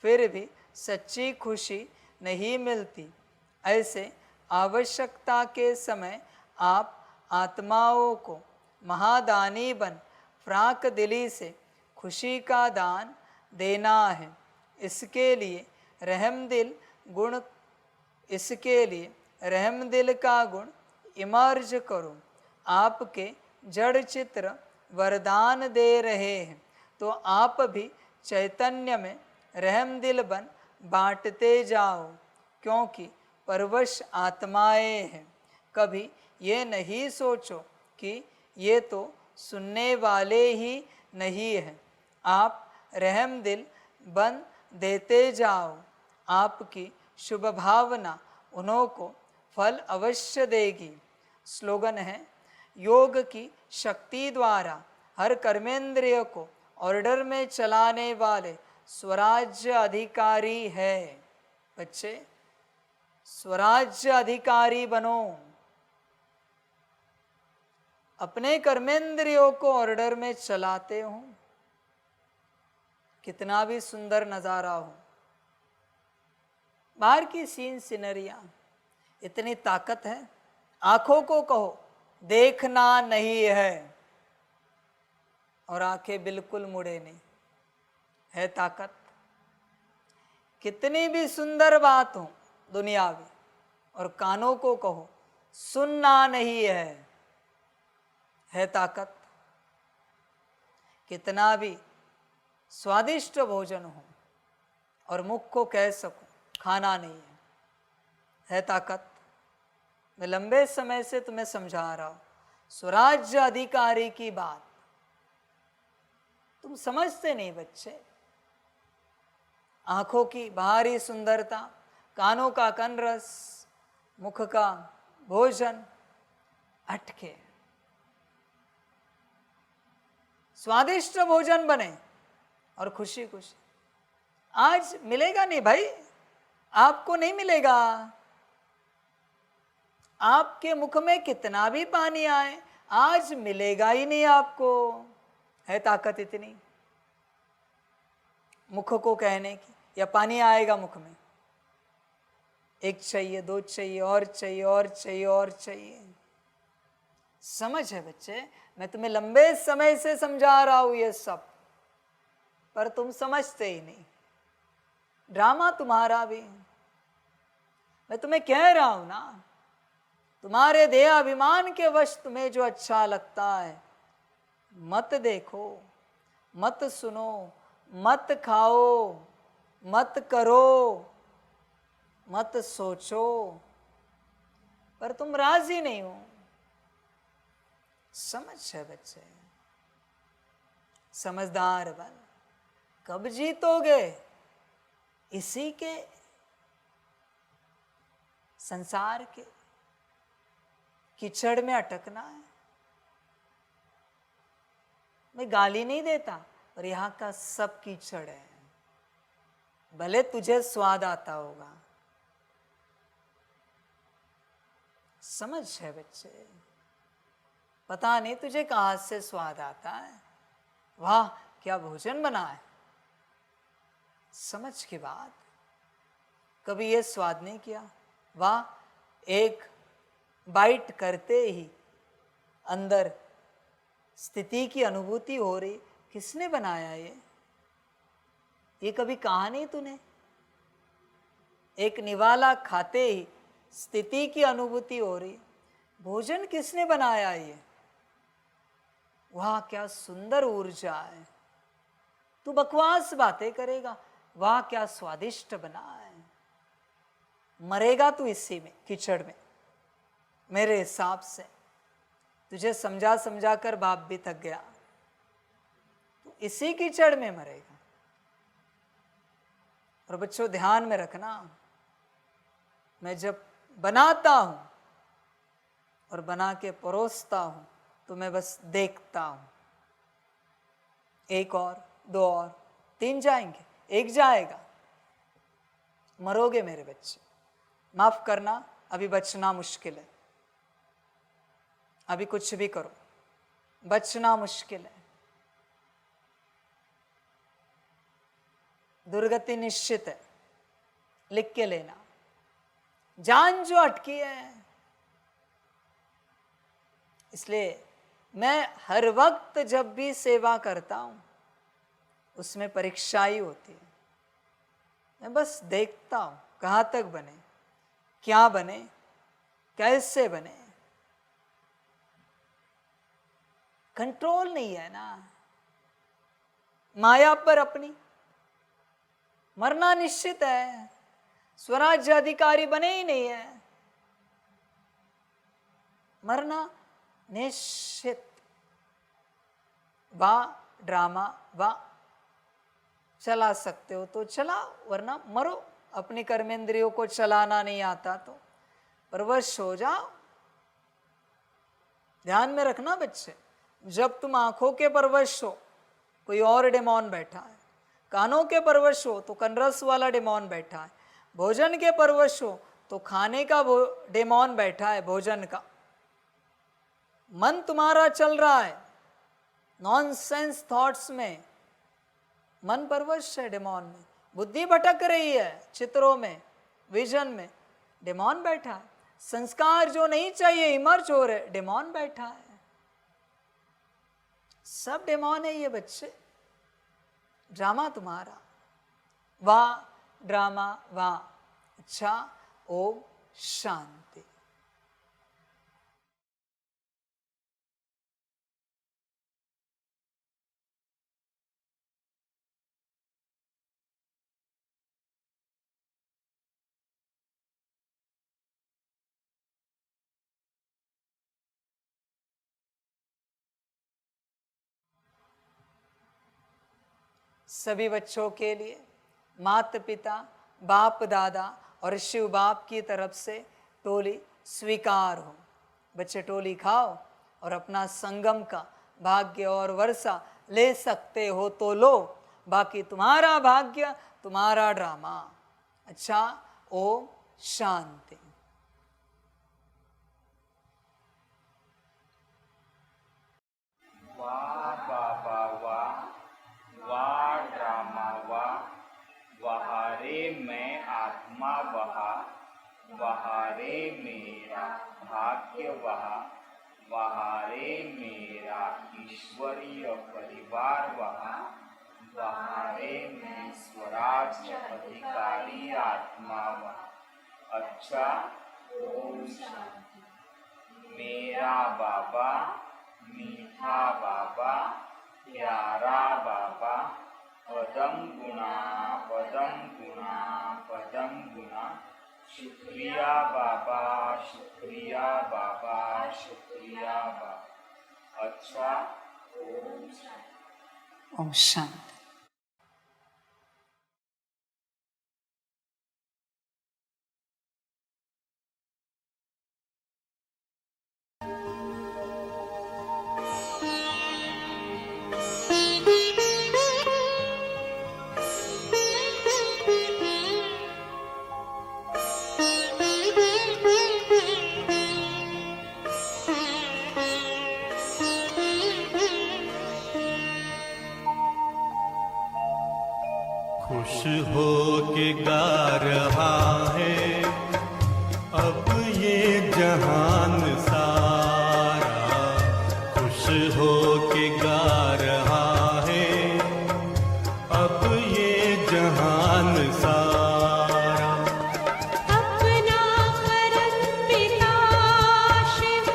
फिर भी सच्ची खुशी नहीं मिलती। ऐसे आवश्यकता के समय आप आत्माओं को महादानी बन फ्राक दिली से खुशी का दान देना है। इसके लिए रहम दिल का गुण इमर्ज करो। आपके जड़ चित्र वरदान दे रहे हैं, तो आप भी चैतन्य में रहम दिल बन बांटते जाओ, क्योंकि परवश आत्माएं हैं। कभी ये नहीं सोचो कि ये तो सुनने वाले ही नहीं हैं। आप रहम दिल बन देते जाओ, आपकी शुभ भावना उन्हों को फल अवश्य देगी। स्लोगन है, योग की शक्ति द्वारा हर कर्मेंद्रिय को ऑर्डर में चलाने वाले स्वराज्य अधिकारी है। बच्चे, स्वराज्य अधिकारी बनो। अपने कर्मेंद्रियों को ऑर्डर में चलाते हो, कितना भी सुंदर नजारा हो, बाहर की सीन सिनरिया, इतनी ताकत है। आंखों को कहो देखना नहीं है, और आंखें बिल्कुल मुड़े नहीं, है ताकत। कितनी भी सुंदर बात हो दुनियावी, और कानों को कहो सुनना नहीं है ताकत। कितना भी स्वादिष्ट भोजन हो और मुख को कह सको खाना नहीं है ताकत। मैं लंबे समय से तुम्हें समझा रहा हूं स्वराज्य अधिकारी की बात, तुम समझते नहीं बच्चे। आंखों की बाहरी सुंदरता, कानों का कनरस, मुख का भोजन, अटके स्वादिष्ट भोजन बने और खुशी खुशी। आज मिलेगा नहीं भाई, आपको नहीं मिलेगा। आपके मुख में कितना भी पानी आए, आज मिलेगा ही नहीं आपको। है ताकत इतनी मुख को कहने की, या पानी आएगा मुख में, एक चाहिए, दो चाहिए, और चाहिए, और चाहिए, और चाहिए। समझ है बच्चे, मैं तुम्हें लंबे समय से समझा रहा हूं ये सब, पर तुम समझते ही नहीं। ड्रामा तुम्हारा भी, मैं तुम्हें कह रहा हूं ना, तुम्हारे देह अभिमान के वश तुम्हें जो अच्छा लगता है मत देखो, मत सुनो, मत खाओ, मत करो, मत सोचो, पर तुम राजी नहीं हो। समझ है बच्चे, समझदार बन। कब जीतोगे? इसी के संसार के कीचड़ में अटकना है। मैं गाली नहीं देता, पर यहां का सब कीचड़ है। भले तुझे स्वाद आता होगा, समझ है बच्चे, पता नहीं तुझे कहां से स्वाद आता है। वाह क्या भोजन बना है, समझ की बात। कभी ये स्वाद नहीं किया, वाह एक बाइट करते ही अंदर स्थिति की अनुभूति हो रही। किसने बनाया ये कभी कहा नहीं तूने? एक निवाला खाते ही स्थिति की अनुभूति हो रही। भोजन किसने बनाया ये? वाह क्या सुंदर ऊर्जा है। तू बकवास बातें करेगा, वाह क्या स्वादिष्ट बना है। मरेगा तू इसी में, कीचड़ में। मेरे हिसाब से तुझे समझा समझा कर बाप भी थक गया, तो इसी कीचड़ में मरेगा। और बच्चों ध्यान में रखना, मैं जब बनाता हूं और बना के परोसता हूं तो मैं बस देखता हूं। एक और, दो और, तीन जाएंगे, एक जाएगा, मरोगे मेरे बच्चे। माफ करना, अभी बचना मुश्किल है, अभी कुछ भी करो बचना मुश्किल है। दुर्गति निश्चित है, लिख के लेना। जान जो अटकी है, इसलिए मैं हर वक्त जब भी सेवा करता हूं उसमें परीक्षा ही होती है। मैं बस देखता हूं कहां तक बने, क्या बने, कैसे बने। कंट्रोल नहीं है ना माया पर अपनी, मरना निश्चित है, स्वराज्य अधिकारी बने ही नहीं है, मरना निश्चित। वाह ड्रामा वाह, चला सकते हो तो चलाओ, वरना मरो। अपनी कर्मेंद्रियों को चलाना नहीं आता तो परवश हो जाओ। ध्यान में रखना बच्चे, जब तुम आंखों के परवश हो कोई और डेमोन बैठा है, कानों के परवश हो तो कनरस वाला डेमोन बैठा है, भोजन के परवश हो तो खाने का डेमोन बैठा है, भोजन का। मन तुम्हारा चल रहा है नॉनसेंस थॉट्स में, मन परवश है डेमोन में, बुद्धि भटक रही है चित्रों में, विजन में, डेमोन बैठा है। संस्कार जो नहीं चाहिए इमर्ज हो रहे, डेमोन बैठा है। सब डेमोन है ये बच्चे। ड्रामा तुम्हारा, वाह ड्रामा वाह। अच्छा, ओम शांति। सभी बच्चों के लिए माता पिता, बाप दादा और शिव बाप की तरफ से टोली स्वीकार हो। बच्चे टोली खाओ और अपना संगम का भाग्य और वर्षा ले सकते हो तो लो, बाकी तुम्हारा भाग्य तुम्हारा ड्रामा। अच्छा, ओम शांति। वाह बाबा वाह, वाह ड्रामा वाह, वहारे मैं आत्मा वहा, वहारे मेरा भाग्य वहा, वहारे मेरा ईश्वरीय परिवार वहा, वहारे मैं स्वराज्य अधिकारी आत्मा वहा। अच्छा, ओम शांति। मेरा बाबा, मीठा बाबा, प्यारा बाबा, पदम गुना पदम गुना पदम गुना। शुक्रिया बाबा, शुक्रिया बाबा, शुक्रिया बाबा। अच्छा, ओम शांति। ओम शांति। खुश हो के गा रहा है अब ये जहान सारा, खुश हो के गा रहा है अब ये जहान सारा। अपना परम पिता शिव,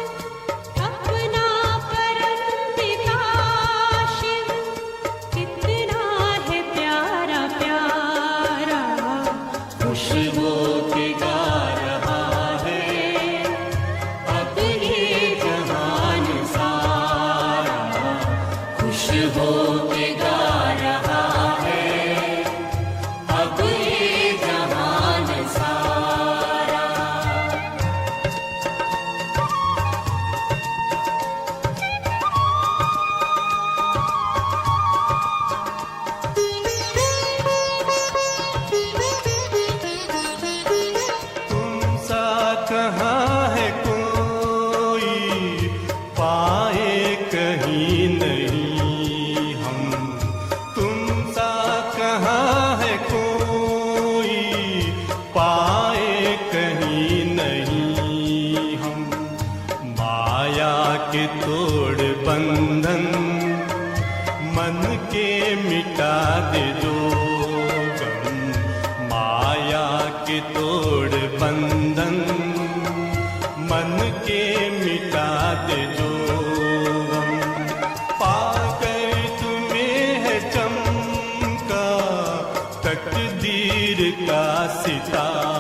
अपना परम पिता शिव, कितना है प्यारा प्यारा। खुश हो के के मिटा दे जो गम, माया के तोड़ बंधन, मन के मिटा दे जो गम। पाकर तुम्हें है चमका तकदीर का सितारा,